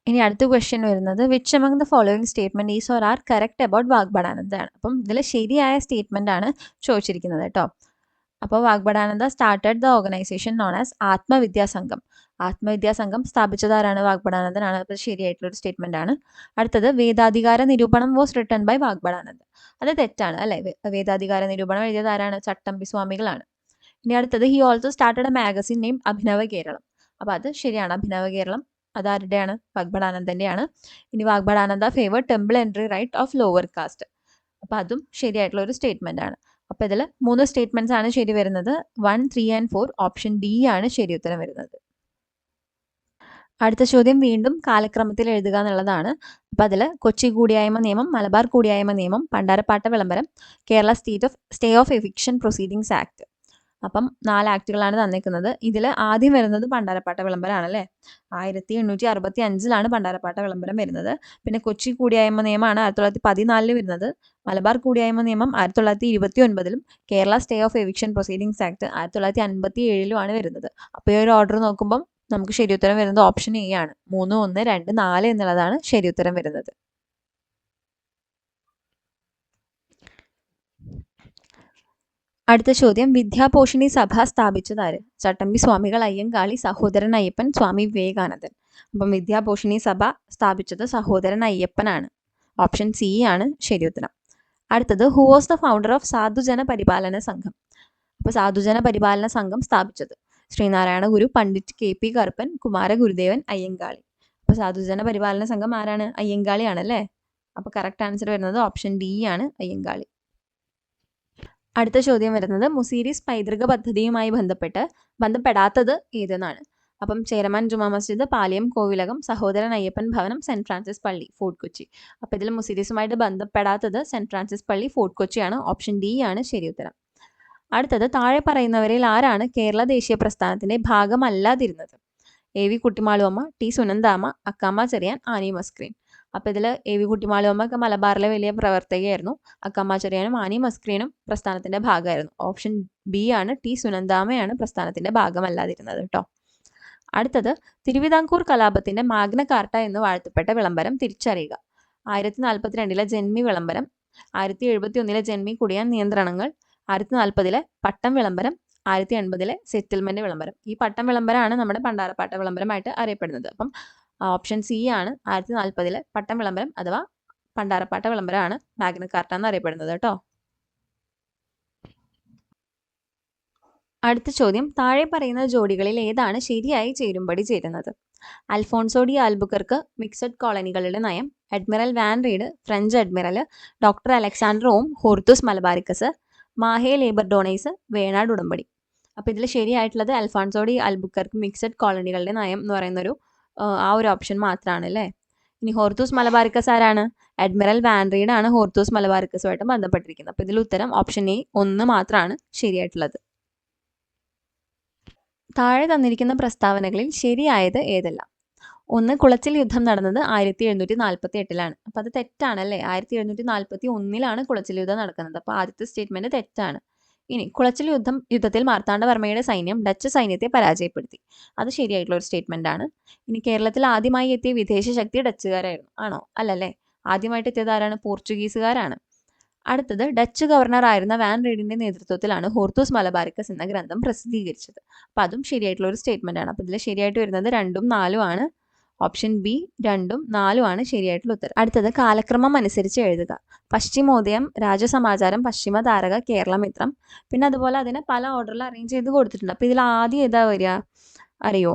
ഇനി അടുത്ത ക്വസ്റ്റ്യൻ വരുന്നത്, which among the following statement is or are correct about Vagbhatananda ആണ്. അപ്പം ഇതിൽ ശരിയായ സ്റ്റേറ്റ്മെന്റ് ആണ് ചോദിച്ചിരിക്കുന്നത് കേട്ടോ. അപ്പോൾ Vagbhatananda started the organization known as Atmavidya Sangham. Atmavidya Sangham ധാരാണ് വാഗ്ഭടാനന്ദനാണ്. അപ്പോൾ ശരിയായിട്ടുള്ളൊരു സ്റ്റേറ്റ്മെന്റ് ആണ്. അടുത്തത്, വേദാധികാര നിരൂപണം വാസ് റിട്ടൺ ബൈ വാഗ്ഭടാനന്ദ. അത് തെറ്റാണ് അല്ലേ. വേദാധികാര നിരൂപണം എഴുതിയത് ആരാണ്? ചട്ടമ്പി സ്വാമികളാണ്. ഇനി അടുത്തത്, he also started a magazine name Abhinava Keralam. അപ്പോൾ അത് ശരിയാണ്. അഭിനവ കേരളം അതാരുടെയാണ്? വാഗ്ഭടാനന്ദൻ്റെയാണ്. ഇനി Vagbhatananda favour temple entry right of lower caste. അപ്പോൾ അതും ശരിയായിട്ടുള്ള ഒരു സ്റ്റേറ്റ്മെന്റ് ആണ്. അപ്പോൾ ഇതിൽ 3 സ്റ്റേറ്റ്മെന്റ്സ് ആണ് ശരി വരുന്നത്. 1, 3 and 4 ഓപ്ഷൻ ഡി ആണ് ശരി ഉത്തരം വരുന്നത്. അടുത്ത ചോദ്യം വീണ്ടും കാലക്രമത്തിൽ എഴുതുക എന്നുള്ളതാണ്. അപ്പം അതിൽ കൊച്ചി കൂടിയായ്മ നിയമം, മലബാർ കൂടിയായ്മ നിയമം, പണ്ടാരപ്പാട്ട വിളംബരം, Kerala stay of eviction proceedings act. അപ്പം 4 ആക്ടുകളാണ് തന്നിരിക്കുന്നത്. ഇതിൽ ആദ്യം വരുന്നത് പണ്ടാരപ്പാട്ട വിളംബരമാണല്ലേ. 1865 പണ്ടാരപ്പാട്ട വിളംബരം വരുന്നത്. പിന്നെ കൊച്ചി കൂടിയായ്മ നിയമമാണ് 1914 വരുന്നത്. മലബാർ കൂടിയായ്മ നിയമം 1929, Kerala stay of eviction proceedings act 1957 വരുന്നത്. അപ്പോൾ ഈ ഒരു ഓർഡർ നോക്കുമ്പം നമുക്ക് ശരി ഉത്തരം വരുന്നത് ഓപ്ഷൻ എ ആണ്. 3, 1, 2, 4 എന്നുള്ളതാണ് ശരി ഉത്തരം വരുന്നത്. അടുത്ത ചോദ്യം, വിദ്യാപോഷിണി സഭ സ്ഥാപിച്ചതാര്? ചട്ടമ്പി സ്വാമികൾ, അയ്യങ്കാളി, സഹോദരൻ അയ്യപ്പൻ, സ്വാമി വിവേകാനന്ദൻ. അപ്പം വിദ്യാപോഷിണി സഭ സ്ഥാപിച്ചത് സഹോദരൻ അയ്യപ്പനാണ്. ഓപ്ഷൻ സി ആണ് ശരി ഉത്തരം. അടുത്തത്, who was the founder of Sadhujana Paripalana സംഘം? അപ്പോൾ സാധുജന പരിപാലന സംഘം സ്ഥാപിച്ചത് ശ്രീനാരായണ ഗുരു, പണ്ഡിറ്റ് KP കറുപ്പൻ, കുമാര ഗുരുദേവൻ, അയ്യങ്കാളി. അപ്പോൾ സാധുജന പരിപാലന സംഘം ആരാണ്? അയ്യങ്കാളിയാണല്ലേ. അപ്പോൾ കറക്റ്റ് ആൻസർ വരുന്നത് ഓപ്ഷൻ ഡി ആണ്, അയ്യങ്കാളി. അടുത്ത ചോദ്യം വരുന്നത്, മുസീരീസ് പൈതൃക പദ്ധതിയുമായി ബന്ധപ്പെടാത്തത് ഏതെന്നാണ്? അപ്പം ചേരമാൻ ജുമാ മസ്ജിദ്, പാലിയം കോവിലകം, സഹോദരൻ അയ്യപ്പൻ ഭവനം, സെന്റ് ഫ്രാൻസിസ് പള്ളി, ഫോർട്ട് കൊച്ചി. അപ്പോൾ ഇതിൽ മുസീരീസുമായിട്ട് ബന്ധപ്പെടാത്തത് സെന്റ് ഫ്രാൻസിസ് പള്ളി, ഫോർട്ട് കൊച്ചിയാണ്. ഓപ്ഷൻ ഡി ആണ് ശരി ഉത്തരം. അടുത്തത്, താഴെ പറയുന്നവരിൽ ആരാണ് കേരള ദേശീയ പ്രസ്ഥാനത്തിന്റെ ഭാഗമല്ലാതിരുന്നത്? AV Kuttimaluamma, T Sunandamma, Akkamma Cherian, Annie Mascarene. അപ്പോൾ ഇതിൽ AV കുട്ടിമാളുവമ്മ ഒക്കെ മലബാറിലെ വലിയ പ്രവർത്തകയായിരുന്നു. അക്കാമ്മ ചെറിയാനും ആനി മസ്ക്രീനും പ്രസ്ഥാനത്തിന്റെ ഭാഗമായിരുന്നു. ഓപ്ഷൻ ബി ആണ്, T സുനന്ദാമ്മയാണ് പ്രസ്ഥാനത്തിന്റെ ഭാഗമല്ലാതിരുന്നത് കേട്ടോ. അടുത്തത്, തിരുവിതാംകൂർ കലാപത്തിന്റെ മാഗ്ന കാർട്ട എന്ന് വാഴ്ത്തപ്പെട്ട വിളംബരം തിരിച്ചറിയുക. 1042 ജന്മി വിളംബരം, 1071 ജന്മി കുടിയാൻ നിയന്ത്രണങ്ങൾ, 1040 പട്ടം വിളംബരം, 1080 സെറ്റിൽമെന്റ് വിളംബരം. ഈ പട്ടം വിളംബരമാണ് നമ്മുടെ പണ്ടാരപ്പാട്ട വിളംബരമായിട്ട് അറിയപ്പെടുന്നത്. അപ്പം ഓപ്ഷൻ സി ആണ്, 1040 പട്ടം വിളംബരം അഥവാ പണ്ടാരപ്പാട്ട വിളംബരമാണ് മാഗ്ന കാർട്ട എന്ന് അറിയപ്പെടുന്നത് കേട്ടോ. അടുത്ത ചോദ്യം, താഴെ പറയുന്ന ജോഡികളിൽ ഏതാണ് ശരിയായി ചേരുംപടി ചേരുന്നത്? അൽഫോൺസോ ഡി ആൽബുക്കർക്ക് മിക്സഡ് കോളനികളുടെ നയം, admiral Van Rheede, French admiral, doctor Alexander Orme, Hortus Malabaricus, Mahe Labourdonnais, Venad ഉടമ്പടി. അപ്പോൾ ഇതിൽ ശരിയായിട്ടുള്ളത് അൽഫോൺസോ ഡി ആൽബുക്കർക്ക് മിക്സഡ് കോളനികളുടെ നയം എന്ന് പറയുന്നൊരു ആ ഒരു ഓപ്ഷൻ മാത്രമാണ് അല്ലേ. ഇനി ഹോർത്തൂസ് മലബാരിക്കസ് ആരാണ്? അഡ്മിറൽ വാൻ റീഡ് ആണ് ഹോർത്തൂസ് മലബാരിക്കസുമായിട്ട് ബന്ധപ്പെട്ടിരിക്കുന്നത്. അപ്പോൾ ഇതിൽ ഉത്തരം ഓപ്ഷൻ എ 1 മാത്രമാണ് ശരിയായിട്ടുള്ളത്. താഴെ തന്നിരിക്കുന്ന പ്രസ്താവനകളിൽ ശരിയായത് ഏതെല്ലാം? ഒന്ന്, കുളച്ചിൽ യുദ്ധം നടന്നത് 1748-ലാണ്. അപ്പോൾ അത് തെറ്റാണല്ലേ. 1741-ലാണ് കുളച്ചിൽ യുദ്ധം നടക്കുന്നത്. അപ്പോൾ ആദ്യത്തെ സ്റ്റേറ്റ്മെൻറ്റ് തെറ്റാണ്. ഇനി കുളച്ചിൽ യുദ്ധത്തിൽ മാർത്താണ്ഡവർമ്മയുടെ സൈന്യം ഡച്ച് സൈന്യത്തെ പരാജയപ്പെടുത്തി. അത് ശരിയായിട്ടുള്ള ഒരു സ്റ്റേറ്റ്മെൻ്റ് ആണ്. ഇനി കേരളത്തിൽ ആദ്യമായി എത്തിയ വിദേശ ശക്തി ഡച്ചുകാരായിരുന്നു. ആണോ? അല്ലല്ലേ. ആദ്യമായിട്ട് എത്തിയത് ആരാണ്? പോർച്ചുഗീസുകാരാണ്. അടുത്തത്, ഡച്ച് ഗവർണറായിരുന്ന വാൻ റീഡിൻ്റെ നേതൃത്വത്തിലാണ് ഹോർത്തൂസ് മലബാറിക്കസ് എന്ന ഗ്രന്ഥം പ്രസിദ്ധീകരിച്ചത്. അപ്പോൾ അതും ശരിയായിട്ടുള്ള ഒരു സ്റ്റേറ്റ്മെൻ്റ് ആണ്. അപ്പോൾ ഇതിൽ ശരിയായിട്ട് വരുന്നത് 2ഉം 4ഉം ആണ്. ഓപ്ഷൻ ബി 2ഉം 4ഉം ആണ് ശരിയായിട്ടുള്ള ഉത്തരം. അടുത്തത്, കാലക്രമം അനുസരിച്ച് എഴുതുക. പശ്ചിമോദയം, രാജസമാചാരം, പശ്ചിമതാരക, കേരളമിത്രം. പിന്നെ അതുപോലെ അതിനെ പല ഓർഡറിൽ അറേഞ്ച് ചെയ്ത് കൊടുത്തിട്ടുണ്ട്. അപ്പോൾ ഇതിൽ ആദ്യം ഏതാ വരിക അറിയോ?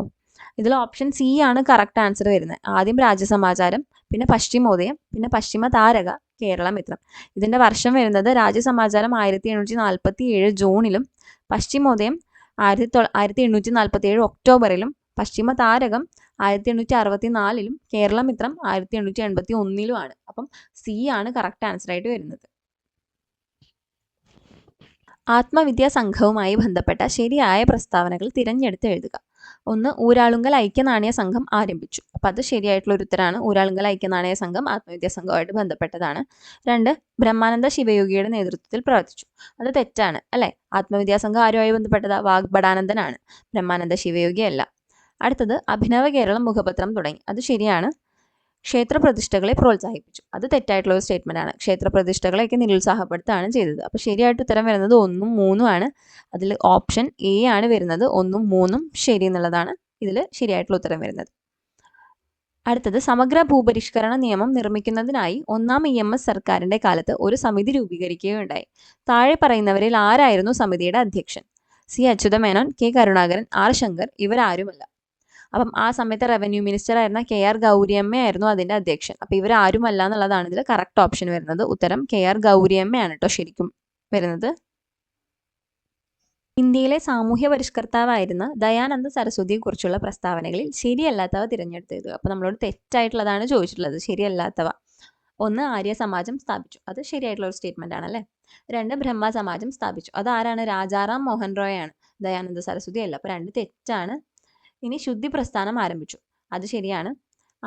ഇതിൽ ഓപ്ഷൻ സി ആണ് കറക്റ്റ് ആൻസർ വരുന്നത്. ആദ്യം രാജസമാചാരം, പിന്നെ പശ്ചിമോദയം, പിന്നെ പശ്ചിമതാരക, കേരളമിത്രം. ഇതിൻ്റെ വർഷം വരുന്നത് രാജസമാചാരം 1747 ജൂണിലും, പശ്ചിമോദയം 1847 ഒക്ടോബറിലും, പശ്ചിമതാരകം 1864-ലും, കേരളമിത്രം 1881-ലുമാണ്. അപ്പം സി ആണ് കറക്റ്റ് ആൻസർ ആയിട്ട് വരുന്നത്. ആത്മവിദ്യാ സംഘവുമായി ബന്ധപ്പെട്ട ശരിയായ പ്രസ്താവനകൾ തിരഞ്ഞെടുത്ത് എഴുതുക. ഒന്ന്, ഊരാളുങ്കൽ ഐക്യനാണയ സംഘം ആരംഭിച്ചു. അപ്പം അത് ശരിയായിട്ടുള്ള ഒരു ഉത്തരമാണ്. ഊരാളുങ്കൽ ഐക്യനാണയ സംഘം ആത്മവിദ്യാ സംഘവുമായിട്ട് ബന്ധപ്പെട്ടതാണ്. 2, ബ്രഹ്മാനന്ദ ശിവയോഗിയുടെ നേതൃത്വത്തിൽ പ്രവർത്തിച്ചു. അത് തെറ്റാണ് അല്ലേ. ആത്മവിദ്യാ സംഘം ആരുമായി ബന്ധപ്പെട്ടതാ? വാഗ്ഭടാനന്ദനാണ്, ബ്രഹ്മാനന്ദ ശിവയോഗി അല്ല. അടുത്തത്, അഭിനവ കേരളം മുഖപത്രം തുടങ്ങി. അത് ശരിയാണ്. ക്ഷേത്രപ്രതിഷ്ഠകളെ പ്രോത്സാഹിപ്പിച്ചു. അത് തെറ്റായിട്ടുള്ള ഒരു സ്റ്റേറ്റ്മെൻ്റ് ആണ്. ക്ഷേത്രപ്രതിഷ്ഠകളെയൊക്കെ നിരുത്സാഹപ്പെടുത്തുകയാണ് ചെയ്തത്. അപ്പോൾ ശരിയായിട്ട് ഉത്തരം വരുന്നത് 1ഉം 3ഉം ആണ്. അതിൽ ഓപ്ഷൻ എ ആണ് വരുന്നത്. 1ഉം 3ഉം ശരി എന്നുള്ളതാണ് ഇതിൽ ശരിയായിട്ടുള്ള ഉത്തരം വരുന്നത്. അടുത്തത്, സമഗ്ര ഭൂപരിഷ്കരണ നിയമം നിർമ്മിക്കുന്നതിനായി 1ാം EMS സർക്കാരിൻ്റെ കാലത്ത് ഒരു സമിതി രൂപീകരിക്കുകയുണ്ടായി. താഴെ പറയുന്നവരിൽ ആരായിരുന്നു സമിതിയുടെ അധ്യക്ഷൻ? C Achutha Menon, K Karunakaran, R Shankar. ഇവരാരുമല്ല. അപ്പം ആ സമയത്ത് റവന്യൂ മിനിസ്റ്റർ ആയിരുന്ന KR ഗൗരിയമ്മയായിരുന്നു അതിൻ്റെ അധ്യക്ഷൻ. അപ്പോൾ ഇവരാരുമല്ല എന്നുള്ളതാണ് ഇതിൽ കറക്റ്റ് ഓപ്ഷൻ വരുന്നത്. ഉത്തരം KR ഗൗരിയമ്മയാണ് കേട്ടോ ശരിക്കും വരുന്നത്. ഇന്ത്യയിലെ സാമൂഹ്യ പരിഷ്കർത്താവായിരുന്ന ദയാനന്ദ സരസ്വതിയെക്കുറിച്ചുള്ള പ്രസ്താവനകളിൽ ശരിയല്ലാത്തവ തിരഞ്ഞെടുത്ത് എഴുതുക. അപ്പോൾ നമ്മളോട് തെറ്റായിട്ടുള്ളതാണ് ചോദിച്ചിട്ടുള്ളത്, ശരിയല്ലാത്തവ. 1, ആര്യ സമാജം സ്ഥാപിച്ചു. അത് ശരിയായിട്ടുള്ള ഒരു സ്റ്റേറ്റ്മെൻ്റ് ആണല്ലേ. 2, ബ്രഹ്മ സമാജം സ്ഥാപിച്ചു. അതാരാണ്? രാജാറാം മോഹൻ റോയ് ആണ്, ദയാനന്ദ സരസ്വതി അല്ല. അപ്പോൾ 2 തെറ്റാണ്. ഇനി ശുദ്ധി പ്രസ്ഥാനം ആരംഭിച്ചു. അത് ശരിയാണ്.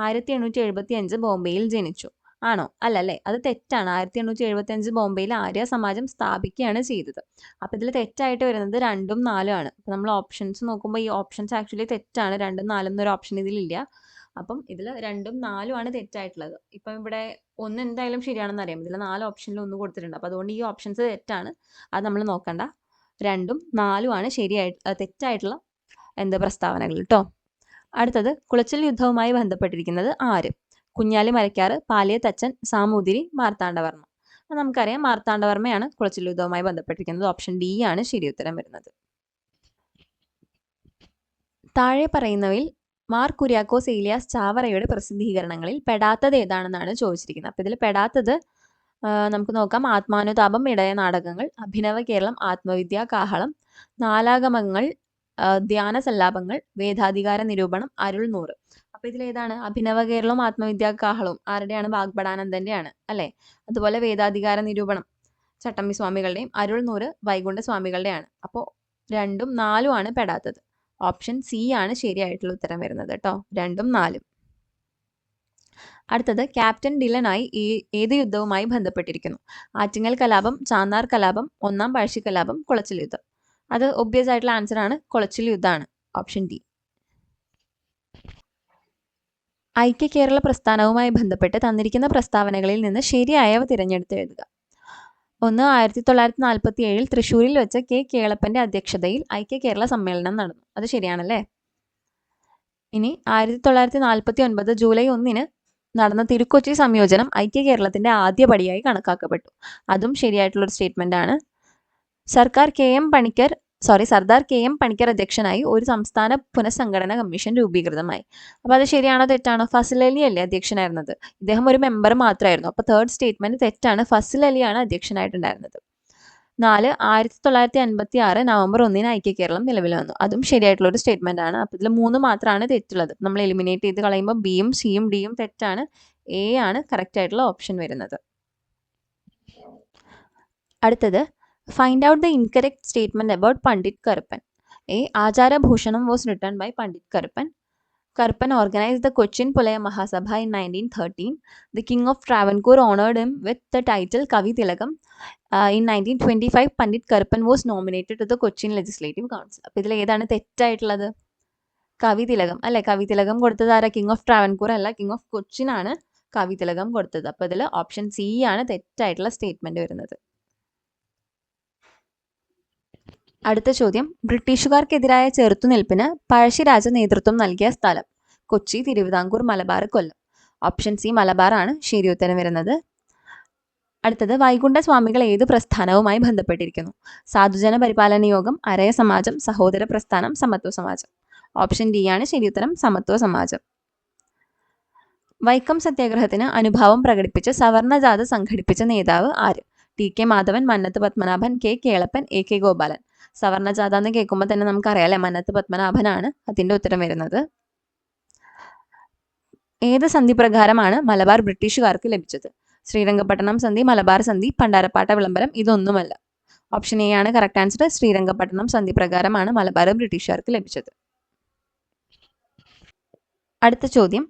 1875 ബോംബെയിൽ ജനിച്ചു. ആണോ? അല്ലല്ലേ. അത് തെറ്റാണ്. 1875 ബോംബെയിൽ ആര്യ സമാജം സ്ഥാപിക്കുകയാണ് ചെയ്തത്. അപ്പോൾ ഇതിൽ തെറ്റായിട്ട് വരുന്നത് 2ഉം 4ഉം ആണ്. അപ്പോൾ നമ്മൾ ഓപ്ഷൻസ് നോക്കുമ്പോൾ ഈ ഓപ്ഷൻസ് ആക്ച്വലി തെറ്റാണ്. 2ഉം 4ഉം എന്നൊരു ഓപ്ഷൻ ഇതിലില്ല. അപ്പം ഇതിൽ 2ഉം 4ഉം ആണ് തെറ്റായിട്ടുള്ളത്. ഇപ്പം ഇവിടെ 1 എന്തായാലും ശരിയാണെന്ന് അറിയാം. ഇതിൽ 4 ഓപ്ഷനിൽ 1 കൊടുത്തിട്ടുണ്ട്. അപ്പോൾ അതുകൊണ്ട് ഈ ഓപ്ഷൻസ് തെറ്റാണ്. അത് നമ്മൾ നോക്കണ്ട. 2ഉം 4ഉം ആണ് തെറ്റായിട്ടുള്ള പ്രസ്താവനകൾ കേട്ടോ. അടുത്തത്, കുളച്ചിൽ യുദ്ധവുമായി ബന്ധപ്പെട്ടിരിക്കുന്നത് ആര്? കുഞ്ഞാലി മരക്കാറ്, പാലിയത്തച്ഛൻ, സാമൂതിരി, മാർത്താണ്ഡവർമ്മ. നമുക്കറിയാം മാർത്താണ്ഡവർമ്മയാണ് കുളച്ചിൽ യുദ്ധവുമായി ബന്ധപ്പെട്ടിരിക്കുന്നത്. ഓപ്ഷൻ ഡി ആണ് ശരി ഉത്തരം വരുന്നത്. താഴെ പറയുന്നവയിൽ മാർ കുര്യാക്കോസ് ഏലിയാസ് ചാവറയുടെ പ്രസിദ്ധീകരണങ്ങളിൽ പെടാത്തത് ഏതാണെന്നാണ് ചോദിച്ചിരിക്കുന്നത്. അപ്പോൾ ഇതിൽ പെടാത്തത് നമുക്ക് നോക്കാം. ആത്മാനുതാപം, ഇടയ നാടകങ്ങൾ, അഭിനവ കേരളം, ആത്മവിദ്യാ കാഹളം, നാലാഗമങ്ങൾ, ധ്യാന സല്ലാപങ്ങൾ, വേദാധികാര നിരൂപണം, അരുൾനൂറ്. അപ്പോൾ ഇതിലേതാണ്? അഭിനവ കേരളവും ആത്മവിദ്യാ കാഹളവും ആരുടെയാണ്? വാഗ്ഭടാനന്ദൻ്റെയാണ് അല്ലേ. അതുപോലെ വേദാധികാര നിരൂപണം ചട്ടമ്പി സ്വാമികളുടെയും, അരുൾനൂറ് വൈകുണ്ഠ സ്വാമികളുടെയാണ്. അപ്പോൾ 2ഉം 4ഉം ആണ് പെടാത്തത്. ഓപ്ഷൻ സി ആണ് ശരിയായിട്ടുള്ള ഉത്തരം വരുന്നത് കേട്ടോ. 2ഉം 4ഉം. അടുത്തത്, ക്യാപ്റ്റൻ ഡിലനായി ഏത് യുദ്ധവുമായി ബന്ധപ്പെട്ടിരിക്കുന്നു? ആറ്റിങ്ങൽ കലാപം, ചാന്നാർ കലാപം, 1ാം പഴശ്ശി കലാപം, കുളച്ചിൽ യുദ്ധം. അത് ഒബ്വിയസ് ആയിട്ടുള്ള ആൻസർ ആണ്. കുളച്ചിൽ യുദ്ധമാണ്. Option D. ഐക്യ കേരള പ്രസ്ഥാനവുമായി ബന്ധപ്പെട്ട് തന്നിരിക്കുന്ന പ്രസ്താവനകളിൽ നിന്ന് ശരിയായവ തിരഞ്ഞെടുത്ത് എഴുതുക. 1, 1947 തൃശ്ശൂരിൽ വെച്ച് കെ കേളപ്പൻ്റെ അധ്യക്ഷതയിൽ ഐക്യ കേരള സമ്മേളനം നടന്നു. അത് ശരിയാണല്ലേ. ഇനി 1949 ജൂലൈ 1 നടന്ന തിരുക്കൊച്ചി സംയോജനം ഐക്യ കേരളത്തിൻ്റെ ആദ്യ പടിയായി കണക്കാക്കപ്പെട്ടു. അതും ശരിയായിട്ടുള്ളൊരു സ്റ്റേറ്റ്മെൻ്റ് ആണ്. സർദാർ കെ എം പണിക്കർ അധ്യക്ഷനായി ഒരു സംസ്ഥാന പുനഃസംഘടന കമ്മീഷൻ രൂപീകൃതമായി. അപ്പോൾ അത് ശരിയാണോ തെറ്റാണോ? ഫസിൽ അലി അല്ലേ അധ്യക്ഷനായിരുന്നത്? ഇദ്ദേഹം ഒരു മെമ്പർ മാത്രമായിരുന്നു. അപ്പോൾ 3rd സ്റ്റേറ്റ്മെൻറ്റ് തെറ്റാണ്. ഫസിൽ അലിയാണ് അധ്യക്ഷനായിട്ടുണ്ടായിരുന്നത്. 4, 1956 നവംബർ 1 ഐക്യ കേരളം നിലവിൽ വന്നു. അതും ശരിയായിട്ടുള്ളൊരു സ്റ്റേറ്റ്മെൻ്റ് ആണ്. അപ്പോൾ ഇതിൽ 3 മാത്രമാണ് തെറ്റുള്ളത്. നമ്മൾ എലിമിനേറ്റ് ചെയ്ത് കളയുമ്പോൾ ബിയും സിയും ഡിയും തെറ്റാണ്. എ ആണ് കറക്റ്റ് ആയിട്ടുള്ള ഓപ്ഷൻ വരുന്നത്. അടുത്തത്, find out the incorrect statement about Pandit Karpan. A, Acharabhushanam was written by Pandit Karpan. Karpan organized the Cochin Pulaya Mahasabha in 1913. The King of Travancore honored him with the title Kavi Tilakam. In 1925, Pandit Karpan was nominated to the Cochin Legislative Council. അപ്പോൾ ഇതിൽ ഏതാണ് തെറ്റായിട്ടുള്ളത്? കവി തിലകം അല്ലെ? കവി തിലകം കൊടുത്തത് ആരാ? King of Travancore അല്ല, king of Cochin ആണ് കവി തിലകം കൊടുത്തത്. അപ്പോൾ ഇതിൽ ഓപ്ഷൻ സി ആണ് തെറ്റായിട്ടുള്ള സ്റ്റേറ്റ്മെന്റ് വരുന്നത്. അടുത്ത ചോദ്യം, ബ്രിട്ടീഷുകാർക്കെതിരായ ചെറുത്തുനിൽപ്പിന് പഴശ്ശിരാജ നേതൃത്വം നൽകിയ സ്ഥലം? കൊച്ചി, തിരുവിതാംകൂർ, മലബാർ, കൊല്ലം. ഓപ്ഷൻ സി മലബാർ ആണ് ശരി ഉത്തരം വരുന്നത്. അടുത്തത്, വൈകുണ്ഠസ്വാമികൾ ഏത് പ്രസ്ഥാനവുമായി ബന്ധപ്പെട്ടിരിക്കുന്നു? സാധുജന പരിപാലന യോഗം, അരയ സമാജം, സഹോദര പ്രസ്ഥാനം, സമത്വ സമാജം. ഓപ്ഷൻ ഡി ആണ് ശരി ഉത്തരം, സമത്വ സമാജം. വൈക്കം സത്യാഗ്രഹത്തിന് അനുഭാവം പ്രകടിപ്പിച്ച് സവർണജാഥ സംഘടിപ്പിച്ച നേതാവ് ആര്? T K Madhavan, Mannathu Padmanabhan, K Kelappan, A K Gopalan. Savarna Jatha എന്ന് കേൾക്കുമ്പോൾ തന്നെ നമുക്കറിയാം അല്ലേ, മന്നത്ത് പത്മനാഭനാണ് അതിൻ്റെ ഉത്തരം വരുന്നത്. ഏത് സന്ധി പ്രകാരമാണ് മലബാർ ബ്രിട്ടീഷുകാർക്ക് ലഭിച്ചത്? ശ്രീരംഗപട്ടണം സന്ധി, മലബാർ സന്ധി, പണ്ടാരപ്പാട്ട വിളംബരം, ഇതൊന്നുമല്ല. ഓപ്ഷൻ എ ആണ് കറക്റ്റ് ആൻസർ. ശ്രീരംഗപട്ടണം സന്ധി പ്രകാരമാണ് മലബാർ ബ്രിട്ടീഷുകാർക്ക് ലഭിച്ചത്. അടുത്ത ചോദ്യം,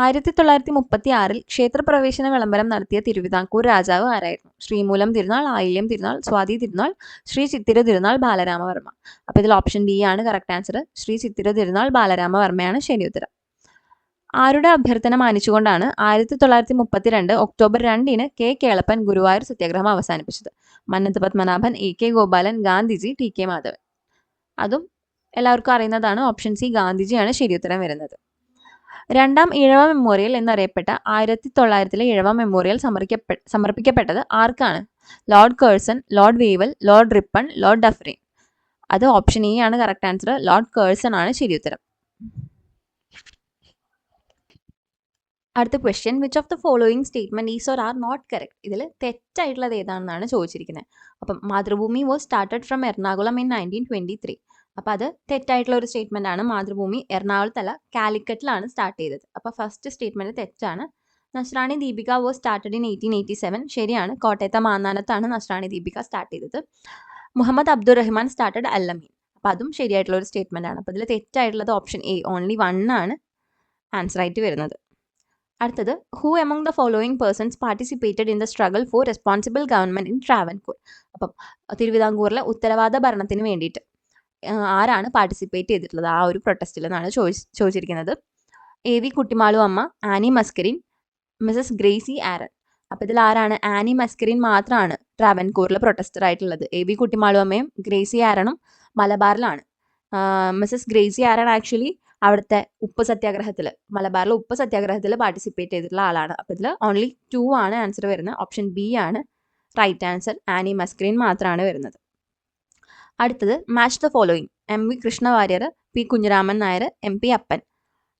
1936 ക്ഷേത്രപ്രവേശന വിളംബരം നടത്തിയ തിരുവിതാംകൂർ രാജാവ് ആരായിരുന്നു? ശ്രീമൂലം തിരുനാൾ, ആയില്യം തിരുനാൾ, സ്വാതി തിരുനാൾ, ശ്രീ ചിത്തിര തിരുനാൾ, ബാലരാമവർമ്മ. അപ്പോൾ ഇതിൽ ഓപ്ഷൻ ഡി ആണ് കറക്റ്റ് ആൻസർ. ശ്രീ ചിത്തിര തിരുനാൾ ബാലരാമവർമ്മയാണ് ശരി ഉത്തരം. ആരുടെ അഭ്യർത്ഥന മാനിച്ചുകൊണ്ടാണ് 1932 ഒക്ടോബർ 2 കെ കേളപ്പൻ ഗുരുവായൂർ സത്യാഗ്രഹം അവസാനിപ്പിച്ചത്? Mannath Padmanabhan, A K Gopalan, Gandhiji, T K Madhavan. അതും എല്ലാവർക്കും അറിയുന്നതാണ്. ഓപ്ഷൻ സി ഗാന്ധിജിയാണ് ശരി ഉത്തരം വരുന്നത്. രണ്ടാം ഈഴവ മെമ്മോറിയൽ എന്നറിയപ്പെട്ട 1900 ഈഴവ മെമ്മോറിയൽ സമർപ്പിക്കപ്പെട്ടത് ആർക്കാണ്? Lord Curzon, Lord Wavell, Lord Ripon, Lord Dufferin. അത് ഓപ്ഷൻ എ ആണ് കറക്റ്റ് ആൻസർ. ലോർഡ് കേഴ്സൺ ആണ് ശരി ഉത്തരം. അടുത്ത question, which of the following statement is or are not correct? ഇതിൽ തെറ്റായിട്ടുള്ളത് ഏതാണെന്നാണ് ചോദിച്ചിരിക്കുന്നത്. അപ്പം Mathrubhumi was started from Ernakulam in 1923. അപ്പോൾ അത് തെറ്റായിട്ടുള്ള ഒരു സ്റ്റേറ്റ്മെന്റ് ആണ്. മാതൃഭൂമി എറണാകുളത്തല്ല, കാലിക്കറ്റിലാണ് സ്റ്റാർട്ട് ചെയ്തത്. അപ്പോൾ ഫസ്റ്റ് സ്റ്റേറ്റ്മെന്റ് തെറ്റാണ്. നസ്രാണി ദീപിക വാസ് സ്റ്റാർട്ടഡ് ഇൻ 1887. ശരിയാണ്, കോട്ടയത്തെ മാന്നാനത്താണ് നസ്രാണി ദീപിക സ്റ്റാർട്ട് ചെയ്തത്. മുഹമ്മദ് അബ്ദുൾ റഹ്മാൻ സ്റ്റാർട്ടഡ് അല്ലമീൻ. അപ്പോൾ അതും ശരിയായിട്ടുള്ള ഒരു സ്റ്റേറ്റ്മെന്റ് ആണ്. അപ്പോൾ ഇതിൽ തെറ്റായിട്ടുള്ളത് ഓപ്ഷൻ എ, ഓൺലി 1 ആണ് ആൻസർ ആയിട്ട് വരുന്നത്. അടുത്തത്, who among the following persons participated in the struggle for responsible government in Travancore? അപ്പം തിരുവിതാംകൂറിലെ ഉത്തരവാദ ഭരണത്തിന് വേണ്ടിയിട്ട് ആരാണ് പാർട്ടിസിപ്പേറ്റ് ചെയ്തിട്ടുള്ളത് ആ ഒരു പ്രൊട്ടസ്റ്റിൽ എന്നാണ് ചോദിച്ചിരിക്കുന്നത്. എ വി കുട്ടിമാളു അമ്മ, ആനി മസ്കരിൻ, മിസസ് ഗ്രേസി ആരൻ. അപ്പോൾ ഇതിൽ ആരാണ്? ആനി മസ്കരിൻ മാത്രമാണ് ട്രാവൻകൂറിൽ പ്രൊട്ടസ്റ്റർ ആയിട്ടുള്ളത്. എ വി കുട്ടിമാളു അമ്മയും ഗ്രേസി ആരനും മലബാറിലാണ്. മിസസ് ഗ്രേസി ആരൻ ആക്ച്വലി അവിടുത്തെ ഉപ്പ് സത്യാഗ്രഹത്തിൽ, മലബാറിലെ ഉപ്പ് സത്യാഗ്രഹത്തിൽ പാർട്ടിസിപ്പേറ്റ് ചെയ്തിട്ടുള്ള ആളാണ്. അപ്പോൾ ഇതിൽ ഓൺലി 2 ആണ് ആൻസർ വരുന്നത്. ഓപ്ഷൻ ബി ആണ് റൈറ്റ് ആൻസർ. ആനി മസ്കരിൻ മാത്രമാണ് വരുന്നത്. അടുത്തത്, match the following. M V Krishnavariar, P Kunhiraman Nair, M P Appan.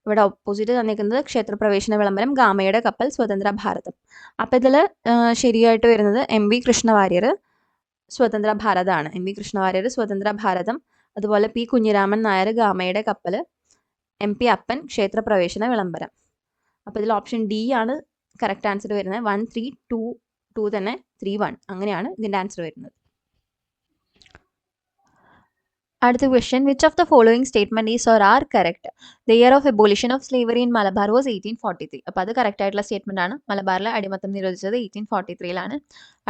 ഇവിടെ ഓപ്പോസിറ്റ് തന്നിരിക്കുന്നത് ക്ഷേത്രപ്രവേശന വിളംബരം, ഗാമയുടെ കപ്പൽ, സ്വതന്ത്ര ഭാരതം. അപ്പോൾ ഇതിൽ ശരിയായിട്ട് വരുന്നത് എം വി കൃഷ്ണവാര്യർ സ്വതന്ത്ര ഭാരതമാണ്. എം വി കൃഷ്ണവാര്യർ സ്വതന്ത്ര ഭാരതം, അതുപോലെ പി കുഞ്ഞിരാമൻ നായർ ഗാമയുടെ കപ്പൽ, എം പി അപ്പൻ ക്ഷേത്രപ്രവേശന വിളംബരം. അപ്പോൾ ഇതിൽ ഓപ്ഷൻ ഡി ആണ് കറക്റ്റ് ആൻസർ വരുന്നത്. 1 3 2 തന്നെ 3 1 അങ്ങനെയാണ് ഇതിൻ്റെ ആൻസർ വരുന്നത്. അടുത്ത question, which of the following statement is or are correct? The year of എബോളിഷൻ of slavery in Malabar was 1843. അപ്പോൾ അത് കറക്റ്റ് ആയിട്ടുള്ള സ്റ്റേറ്റ്മെന്റ് ആണ്. മലബാറിലെ അടിമത്തം നിരോധിച്ചത് 1843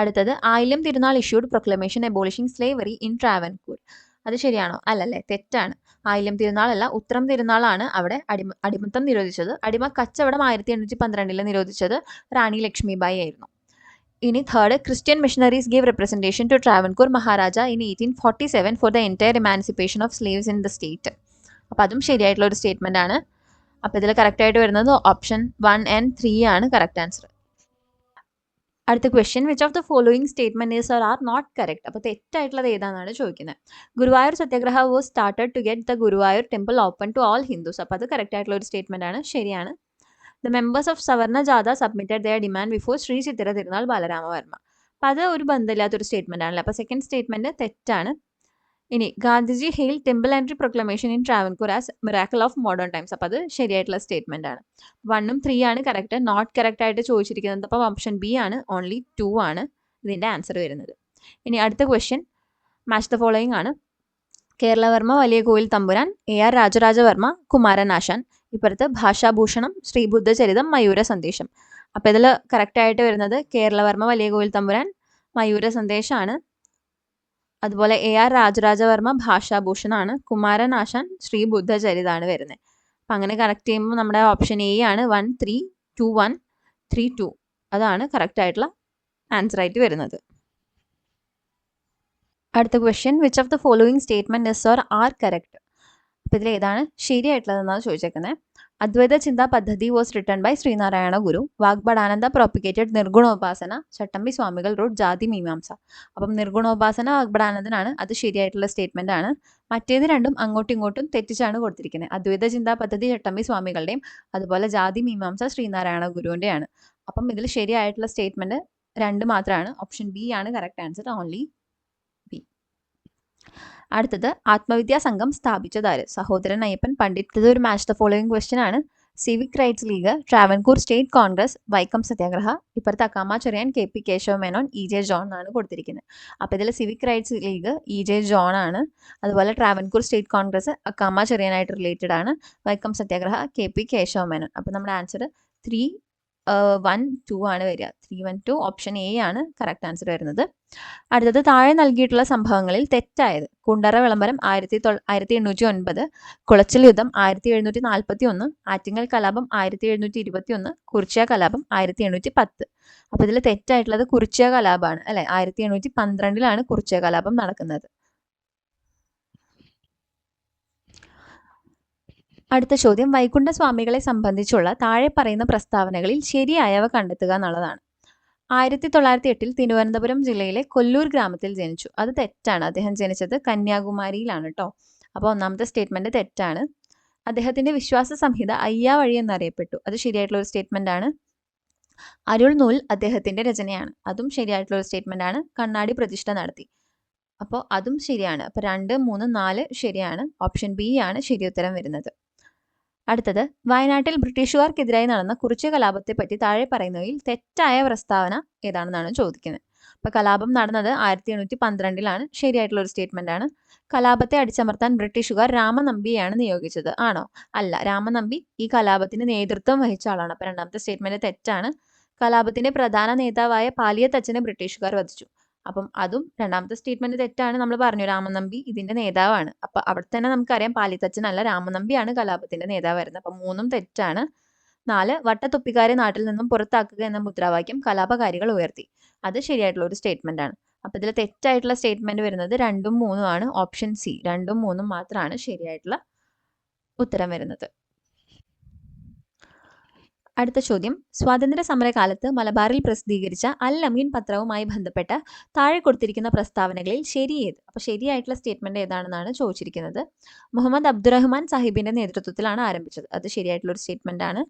അടുത്തത്, Ayilyam Thirunal issued proclamation abolishing slavery in Travancore. അത് ശരിയാണോ? അല്ലല്ലേ, തെറ്റാണ്. ആയില്യം തിരുനാളല്ല, ഉത്രം തിരുനാളാണ് അവിടെ അടിമത്തം നിരോധിച്ചത്. അടിമ കച്ചവടം 1812 നിരോധിച്ചത് റാണി ലക്ഷ്മിബായി ആയിരുന്നു. ഇനി third, Christian missionaries gave representation to Travancore Maharaja in 1847 for the entire emancipation of slaves in the state. അപ്പോൾ അതും ശരിയായിട്ടുള്ള ഒരു സ്റ്റേറ്റ്മെന്റ് ആണ്. അപ്പോൾ ഇതിൽ കറക്റ്റ് ആയിട്ട് വരുന്നത് ഓപ്ഷൻ 1 and 3 ആണ് കറക്റ്റ് ആൻസർ. അടുത്ത question, which of the following statement is or are not correct? അപ്പോൾ തെറ്റായിട്ടുള്ളത് ഏതാണെന്നാണ് ചോദിക്കുന്നത്. Guruvayur Satyagraha was started to get the Guruvayur temple open to all Hindus. അപ്പോൾ അത് കറക്റ്റ് ആയിട്ടുള്ള ഒരു സ്റ്റേറ്റ്മെന്റ് ആണ്, ശരിയാണ്. The members of Savarna Jatha submitted their demand before Shri Chithira Thirunal Balarama Varma. അപ്പോൾ അത് ഒരു ബന്ധമില്ലാത്തൊരു സ്റ്റേറ്റ്മെന്റ് ആണല്ലോ. അപ്പോൾ സെക്കൻഡ് സ്റ്റേറ്റ്മെന്റ് തെറ്റാണ്. ഇനി, Gandhiji hail temple entry proclamation in Travancore as miracle of modern times. അപ്പോൾ അത് ശരിയായിട്ടുള്ള സ്റ്റേറ്റ്മെന്റ് ആണ്. 1 ഉം 3 ആണ് കറക്റ്റ്. നോട്ട് കറക്റ്റ് ആയിട്ട് ചോദിച്ചിരിക്കുന്നത് അപ്പോൾ ഓപ്ഷൻ ബി ആണ്, ഓൺലി 2 ആണ് ഇതിൻ്റെ ആൻസർ വരുന്നത്. ഇനി അടുത്ത ക്വസ്റ്റ്യൻ, മാച്ച് ദ ഫോളോയിങ് ആണ്. കേരളവർമ്മ, വലിയ coil Thampuran, A R Raja Raja Varma, Kumaranasan. ഇപ്പുറത്ത് ഭാഷാഭൂഷണം, ശ്രീബുദ്ധചരിതം, മയൂര സന്ദേശം. അപ്പോൾ ഇതിൽ കറക്റ്റായിട്ട് വരുന്നത് കേരളവർമ്മ വലിയ കോയിൽ തമ്പുരാൻ മയൂര സന്ദേശമാണ്. അതുപോലെ AR രാജരാജവർമ്മ ഭാഷാഭൂഷണാണ്. കുമാരൻ ആശാൻ ശ്രീബുദ്ധചരിതമാണ് വരുന്നത്. അപ്പം അങ്ങനെ കറക്റ്റ് ചെയ്യുമ്പോൾ നമ്മുടെ ഓപ്ഷൻ A ആണ് 132132. അതാണ് കറക്റ്റ് ആയിട്ടുള്ള ആൻസർ ആയിട്ട് വരുന്നത്. അടുത്ത question, which of the following statement is or are correct? അപ്പോൾ ഇതിൽ ഏതാണ് ശരിയായിട്ടുള്ളതെന്നാണ് ചോദിച്ചേക്കുന്നത്. അദ്വൈത ചിന്താ പദ്ധതി വാസ് റിട്ടൺ ബൈ ശ്രീനാരായണ ഗുരു. വാഗ്ബടാനന്ദ പ്രൊപ്പിക്കേറ്റഡ് നിർഗുണോപാസന. ചട്ടമ്പി സ്വാമികൾ റോഡ് ജാതി മീമാംസ. അപ്പം നിർഗുണോപാസന വാഗ്ബടാനന്ദനാണ്, അത് ശരിയായിട്ടുള്ള സ്റ്റേറ്റ്മെന്റ് ആണ്. മറ്റേത് രണ്ടും അങ്ങോട്ടും ഇങ്ങോട്ടും തെറ്റിച്ചാണ് കൊടുത്തിരിക്കുന്നത്. അദ്വൈത ചിന്താ പദ്ധതി ചട്ടമ്പി സ്വാമികളുടെയും അതുപോലെ ജാതി മീമാംസ ശ്രീനാരായണ ഗുരുവിൻ്റെയാണ്. അപ്പം ഇതിൽ ശരിയായിട്ടുള്ള സ്റ്റേറ്റ്മെന്റ് 2 മാത്രമാണ്. ഓപ്ഷൻ B ആണ് കറക്റ്റ് ആൻസർ, ഓൺലി B. അടുത്തത്, ആത്മവിദ്യാ സംഘം സ്ഥാപിച്ചതാര്? സഹോദരൻ അയ്യപ്പൻ പണ്ഡിറ്റ്. ഇത് ഒരു മാച്ച് ദ ഫോളോയിങ് ക്വസ്റ്റ്യൻ ആണ്. Civic rights league, Travancore state congress, Vaikom Satyagraha. ഇപ്പുറത്ത് അക്കാമ ചെറിയാൻ, KP കേശവ മേനോൻ, EJ ജോൺ എന്നാണ് കൊടുത്തിരിക്കുന്നത്. അപ്പോൾ ഇതിൽ civic rights league EJ John ആണ്. അതുപോലെ ട്രാവൻകൂർ സ്റ്റേറ്റ് കോൺഗ്രസ് അക്കാമ ചെറിയാനായിട്ട് റിലേറ്റഡ് ആണ്. വൈക്കം സത്യാഗ്രഹ KP കേശവ മേനോൻ. അപ്പോൾ നമ്മുടെ ആൻസർ 312 ആണ് വരിക. 312 ഓപ്ഷൻ A ആണ് കറക്റ്റ് ആൻസർ വരുന്നത്. അടുത്തത്, താഴെ നൽകിയിട്ടുള്ള സംഭവങ്ങളിൽ തെറ്റായത്. കുണ്ടറ വിളംബരം 1809, കുളച്ചിൽ യുദ്ധം 1741, ആറ്റിങ്ങൽ കലാപം 1721, കുറിച്യ കലാപം 1810. അപ്പോൾ ഇതിൽ തെറ്റായിട്ടുള്ളത് കുറിച്യ കലാപമാണ് അല്ലെ. 1812 കുറിച്യ കലാപം നടക്കുന്നത്. അടുത്ത ചോദ്യം, വൈകുണ്ഠ സ്വാമികളെ സംബന്ധിച്ചുള്ള താഴെ പറയുന്ന പ്രസ്താവനകളിൽ ശരിയായവ കണ്ടെത്തുക എന്നുള്ളതാണ്. 1908 തിരുവനന്തപുരം ജില്ലയിലെ കൊല്ലൂർ ഗ്രാമത്തിൽ ജനിച്ചു. അത് തെറ്റാണ്. അദ്ദേഹം ജനിച്ചത് കന്യാകുമാരിയിലാണ് കേട്ടോ. അപ്പോൾ ഒന്നാമത്തെ സ്റ്റേറ്റ്മെന്റ് തെറ്റാണ്. അദ്ദേഹത്തിന്റെ വിശ്വാസ സംഹിത അയ്യാവഴി എന്നറിയപ്പെട്ടു. അത് ശരിയായിട്ടുള്ള ഒരു സ്റ്റേറ്റ്മെന്റ് ആണ്. അരുൾ നൂൽ അദ്ദേഹത്തിന്റെ രചനയാണ്. അതും ശരിയായിട്ടുള്ള ഒരു സ്റ്റേറ്റ്മെന്റ് ആണ്. കണ്ണാടി പ്രതിഷ്ഠ നടത്തി. അപ്പോൾ അതും ശരിയാണ്. അപ്പോൾ 2, 3, 4 ശരിയാണ്. ഓപ്ഷൻ B ആണ് ശരിയുത്തരം വരുന്നത്. അടുത്തത്, വയനാട്ടിൽ ബ്രിട്ടീഷുകാർക്കെതിരായി നടന്ന കുറിച്യ കലാപത്തെ പറ്റി താഴെ പറയുന്നവയിൽ തെറ്റായ പ്രസ്താവന ഏതാണെന്നാണ് ചോദിക്കുന്നത്. അപ്പോൾ കലാപം നടന്നത് 1812 ശരിയായിട്ടുള്ള ഒരു സ്റ്റേറ്റ്മെന്റ് ആണ്. കലാപത്തെ അടിച്ചമർത്താൻ ബ്രിട്ടീഷുകാർ രാമനമ്പിയെയാണ് നിയോഗിച്ചത്. ആണോ? അല്ല. രാമനമ്പി ഈ കലാപത്തിന് നേതൃത്വം വഹിച്ച ആളാണ്. അപ്പോൾ രണ്ടാമത്തെ സ്റ്റേറ്റ്മെന്റ് തെറ്റാണ്. കലാപത്തിന്റെ പ്രധാന നേതാവായ പാലിയത്തച്ഛനെ ബ്രിട്ടീഷുകാർ വധിച്ചു. അപ്പം അതും രണ്ടാമത്തെ സ്റ്റേറ്റ്മെന്റ് തെറ്റാണ്. നമ്മൾ പറഞ്ഞു രാമനമ്പി ഇതിന്റെ നേതാവാണ്. അപ്പൊ അവിടെ തന്നെ നമുക്കറിയാം പാലിത്തച്ഛനല്ല, രാമനമ്പിയാണ് കലാപത്തിന്റെ നേതാവായിരുന്നത്. അപ്പം 3 തെറ്റാണ്. 4, വട്ടത്തൊപ്പിക്കാരെ നാട്ടിൽ നിന്നും പുറത്താക്കുക എന്ന മുദ്രാവാക്യം കലാപകാരികൾ ഉയർത്തി. അത് ശരിയായിട്ടുള്ള ഒരു സ്റ്റേറ്റ്മെന്റ് ആണ്. അപ്പൊ ഇതിൽ തെറ്റായിട്ടുള്ള സ്റ്റേറ്റ്മെന്റ് വരുന്നത് 2ഉം 3ഉം ആണ്. ഓപ്ഷൻ C 2ഉം 3ഉം മാത്രമാണ് ശരിയായിട്ടുള്ള ഉത്തരം വരുന്നത്. അടുത്ത ചോദ്യം, സ്വാതന്ത്ര്യ സമരകാലത്ത് മലബാറിൽ പ്രസിദ്ധീകരിച്ച അൽ അമീൻ പത്രവുമായി ബന്ധപ്പെട്ട താഴെ കൊടുത്തിരിക്കുന്ന പ്രസ്താവനകളിൽ ശരിയേത്? അപ്പോൾ ശരിയായിട്ടുള്ള സ്റ്റേറ്റ്മെന്റ് ഏതാണെന്നാണ് ചോദിച്ചിരിക്കുന്നത്. മുഹമ്മദ് അബ്ദുറഹ്മാൻ സാഹിബിന്റെ നേതൃത്വത്തിലാണ് ആരംഭിച്ചത്. അത് ശരിയായിട്ടുള്ള ഒരു സ്റ്റേറ്റ്മെന്റ് ആണ്.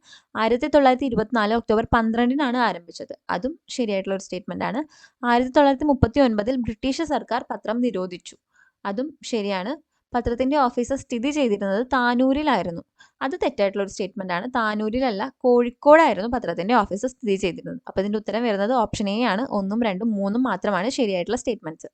1924 ഒക്ടോബർ 12 ആരംഭിച്ചത്. അതും ശരിയായിട്ടുള്ള ഒരു സ്റ്റേറ്റ്മെന്റ് ആണ്. 1939 ബ്രിട്ടീഷ് സർക്കാർ പത്രം നിരോധിച്ചു. അതും ശരിയാണ്. പത്രത്തിന്റെ ഓഫീസ് സ്ഥിതി ചെയ്തിരുന്നത് താനൂരിലായിരുന്നു. അത് തെറ്റായിട്ടുള്ള ഒരു സ്റ്റേറ്റ്മെന്റ് ആണ്. താനൂരിലല്ല, കോഴിക്കോടായിരുന്നു പത്രത്തിന്റെ ഓഫീസ് സ്ഥിതി ചെയ്തിരുന്നത്. അപ്പോൾ ഇതിന്റെ ഉത്തരം വരുന്നത് ഓപ്ഷൻ A ആണ്. 1, 2, 3 മാത്രമാണ് ശരിയായിട്ടുള്ള സ്റ്റേറ്റ്മെന്റ്സ്.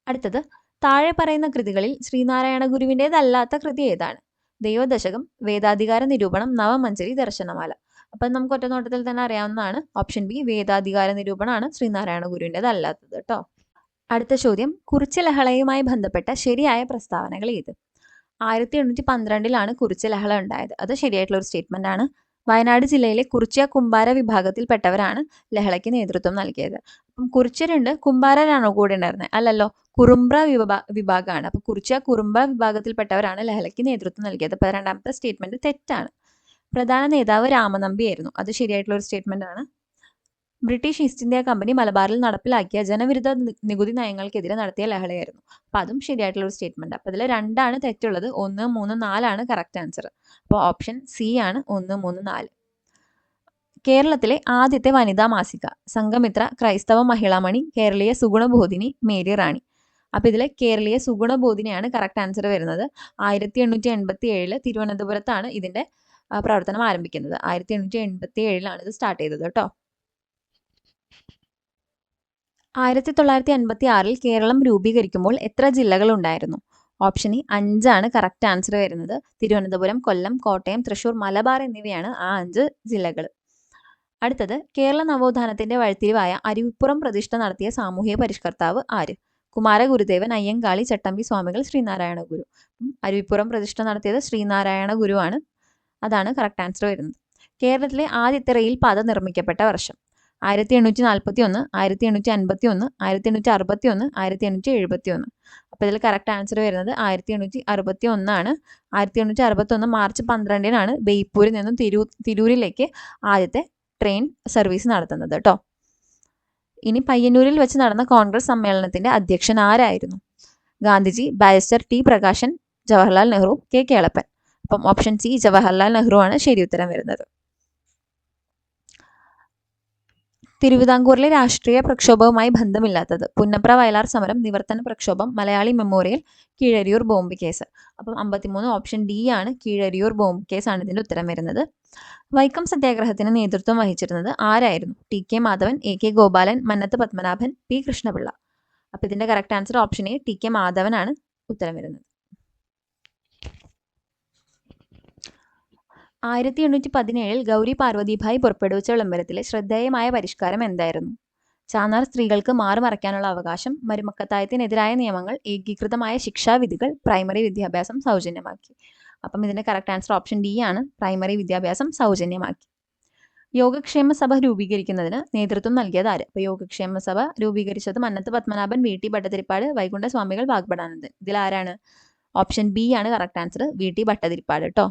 അടുത്തത്, താഴെ പറയുന്ന കൃതികളിൽ ശ്രീനാരായണ ഗുരുവിൻ്റെതല്ലാത്ത കൃതി ഏതാണ്? ദൈവദശകം, വേദാധികാര നിരൂപണം, നവമഞ്ജരി, ദർശനമാല. അപ്പം നമുക്ക് ഒറ്റ നോട്ടത്തിൽ തന്നെ അറിയാവുന്നതാണ്. ഓപ്ഷൻ B വേദാധികാര നിരൂപണമാണ് ശ്രീനാരായണ ഗുരുവിൻ്റെതല്ലാത്തത് കേട്ടോ. അടുത്ത ചോദ്യം, കുറിച്യ ലഹളയുമായി ബന്ധപ്പെട്ട ശരിയായ പ്രസ്താവനകൾ ഏത്? 1812 കുറിച്യ ലഹള ഉണ്ടായത്. അത് ശരിയായിട്ടുള്ള ഒരു സ്റ്റേറ്റ്മെന്റ് ആണ്. വയനാട് ജില്ലയിലെ കുറിച്യ കുമ്പാര വിഭാഗത്തിൽപ്പെട്ടവരാണ് ലഹളയ്ക്ക് നേതൃത്വം നൽകിയത്. അപ്പം കുറിച്യരുണ്ട്, കുമ്പാരരാണോ കൂടെ ഉണ്ടായിരുന്നത്? അല്ലല്ലോ, കുറുമ്പ്ര വിഭാഗമാണ്. അപ്പൊ കുറിച്യ കുറുമ്പ്ര വിഭാഗത്തിൽപ്പെട്ടവരാണ് ലഹളയ്ക്ക് നേതൃത്വം നൽകിയത്. അപ്പൊ രണ്ടാമത്തെ സ്റ്റേറ്റ്മെന്റ് തെറ്റാണ്. പ്രധാന നേതാവ് രാമനമ്പി ആയിരുന്നു. അത് ശരിയായിട്ടുള്ള ഒരു സ്റ്റേറ്റ്മെന്റ് ആണ്. ബ്രിട്ടീഷ് ഈസ്റ്റ് ഇന്ത്യ കമ്പനി മലബാറിൽ നടപ്പിലാക്കിയ ജനവിരുദ്ധ നികുതി നയങ്ങൾക്കെതിരെ നടത്തിയ ലഹളയായിരുന്നു. അപ്പം അതും ശരിയായിട്ടുള്ള ഒരു സ്റ്റേറ്റ്മെന്റ്. അപ്പം ഇതിൽ 2 തെറ്റുള്ളത്. 1, 3, 4 കറക്റ്റ് ആൻസർ. അപ്പോൾ ഓപ്ഷൻ C ആണ് 1, 3, 4. കേരളത്തിലെ ആദ്യത്തെ വനിതാ മാസിക സംഘമിത്ര, ക്രൈസ്തവ മഹിളാമണി, കേരളീയ സുഗുണബോധിനി, മേരി റാണി. അപ്പോൾ ഇതിൽ കേരളീയ സുഗുണബോധിനിയാണ് കറക്റ്റ് ആൻസർ വരുന്നത്. 1887 തിരുവനന്തപുരത്താണ് ഇതിന്റെ പ്രവർത്തനം ആരംഭിക്കുന്നത്. 1887 ഇത് സ്റ്റാർട്ട് ചെയ്തത് കേട്ടോ. 1956 കേരളം രൂപീകരിക്കുമ്പോൾ എത്ര ജില്ലകൾ ഉണ്ടായിരുന്നു? ഓപ്ഷൻ ഇ 5 കറക്റ്റ് ആൻസർ വരുന്നത്. തിരുവനന്തപുരം, കൊല്ലം, കോട്ടയം, തൃശൂർ, മലബാർ എന്നിവയാണ് ആ 5 ജില്ലകൾ. അടുത്തത്, കേരള നവോത്ഥാനത്തിന്റെ വഴിത്തിരിവായ അരുവിപ്പുറം പ്രതിഷ്ഠ നടത്തിയ സാമൂഹിക പരിഷ്കർത്താവ് ആര്? കുമാരഗുരുദേവൻ, അയ്യങ്കാളി, ചട്ടമ്പി സ്വാമികൾ, ശ്രീനാരായണ ഗുരു. അരുവിപ്പുറം പ്രതിഷ്ഠ നടത്തിയത് ശ്രീനാരായണ ഗുരുവാണ്. അതാണ് കറക്റ്റ് ആൻസർ വരുന്നത്. കേരളത്തിലെ ആദ്യത്തെ റെയിൽ പാത നിർമ്മിക്കപ്പെട്ട വർഷം 1841, 1851, 1861, 1871. അപ്പോൾ ഇതിൽ കറക്റ്റ് ആൻസർ വരുന്നത് 1861. 1861 മാർച്ച് 12 ബേപ്പൂരിൽ നിന്നും തിരൂരിലേക്ക് ആദ്യത്തെ ട്രെയിൻ സർവീസ് നടത്തുന്നത് കേട്ടോ. ഇനി പയ്യന്നൂരിൽ വെച്ച് നടന്ന കോൺഗ്രസ് സമ്മേളനത്തിന്റെ അധ്യക്ഷൻ ആരായിരുന്നു? Gandhiji, barrister T Prakashan, Jawaharlal Nehru, K Kelappan. അപ്പം ഓപ്ഷൻ സി ജവഹർലാൽ നെഹ്റു ആണ് ശരി ഉത്തരം വരുന്നത്. തിരുവിതാംകൂറിലെ രാഷ്ട്രീയ പ്രക്ഷോഭവുമായി ബന്ധമില്ലാത്തത്. പുന്നപ്ര വയലാർ സമരം, നിവർത്തന പ്രക്ഷോഭം, Malayali memorial, Keezhariyur bomb case. അപ്പം 53 ഓപ്ഷൻ ഡി ആണ്, കീഴരിയൂർ ബോംബ് കേസാണ് ഇതിൻ്റെ ഉത്തരം വരുന്നത്. വൈക്കം സത്യാഗ്രഹത്തിന് നേതൃത്വം വഹിച്ചിരുന്നത് ആരായിരുന്നു? T K Madhavan, A K Gopalan, Mannath Padmanabhan, P Krishnapillai. അപ്പം ഇതിൻ്റെ correct answer option A T K Madhavan ആണ് ഉത്തരം വരുന്നത്. 1817 ഗൗരി പാർവതിഭായ് പുറപ്പെടുവിച്ച വിളംബരത്തിലെ ശ്രദ്ധേയമായ പരിഷ്കാരം എന്തായിരുന്നു? ചാന്നാർ സ്ത്രീകൾക്ക് മാറുമറയ്ക്കാനുള്ള അവകാശം, മരുമക്കത്തായത്തിനെതിരായ നിയമങ്ങൾ, ഏകീകൃതമായ ശിക്ഷാവിധികൾ, പ്രൈമറി വിദ്യാഭ്യാസം സൗജന്യമാക്കി. അപ്പം ഇതിൻ്റെ കറക്റ്റ് ആൻസർ ഓപ്ഷൻ ഡി ആണ്, പ്രൈമറി വിദ്യാഭ്യാസം സൗജന്യമാക്കി. യോഗക്ഷേമ സഭ രൂപീകരിക്കുന്നതിന് നേതൃത്വം നൽകിയത് ആര്? അപ്പോൾ യോഗക്ഷേമ സഭ രൂപീകരിച്ചത് മന്നത്ത് പത്മനാഭൻ, വി ടി ഭട്ടതിരിപ്പാട്, വൈകുണ്ഠ സ്വാമികൾ, വാഗ്ഭടാനന്ദൻ. ഇതിലാരാണ്? ഓപ്ഷൻ ബി ആണ് correct answer, V T Bhattathiripad കേട്ടോ.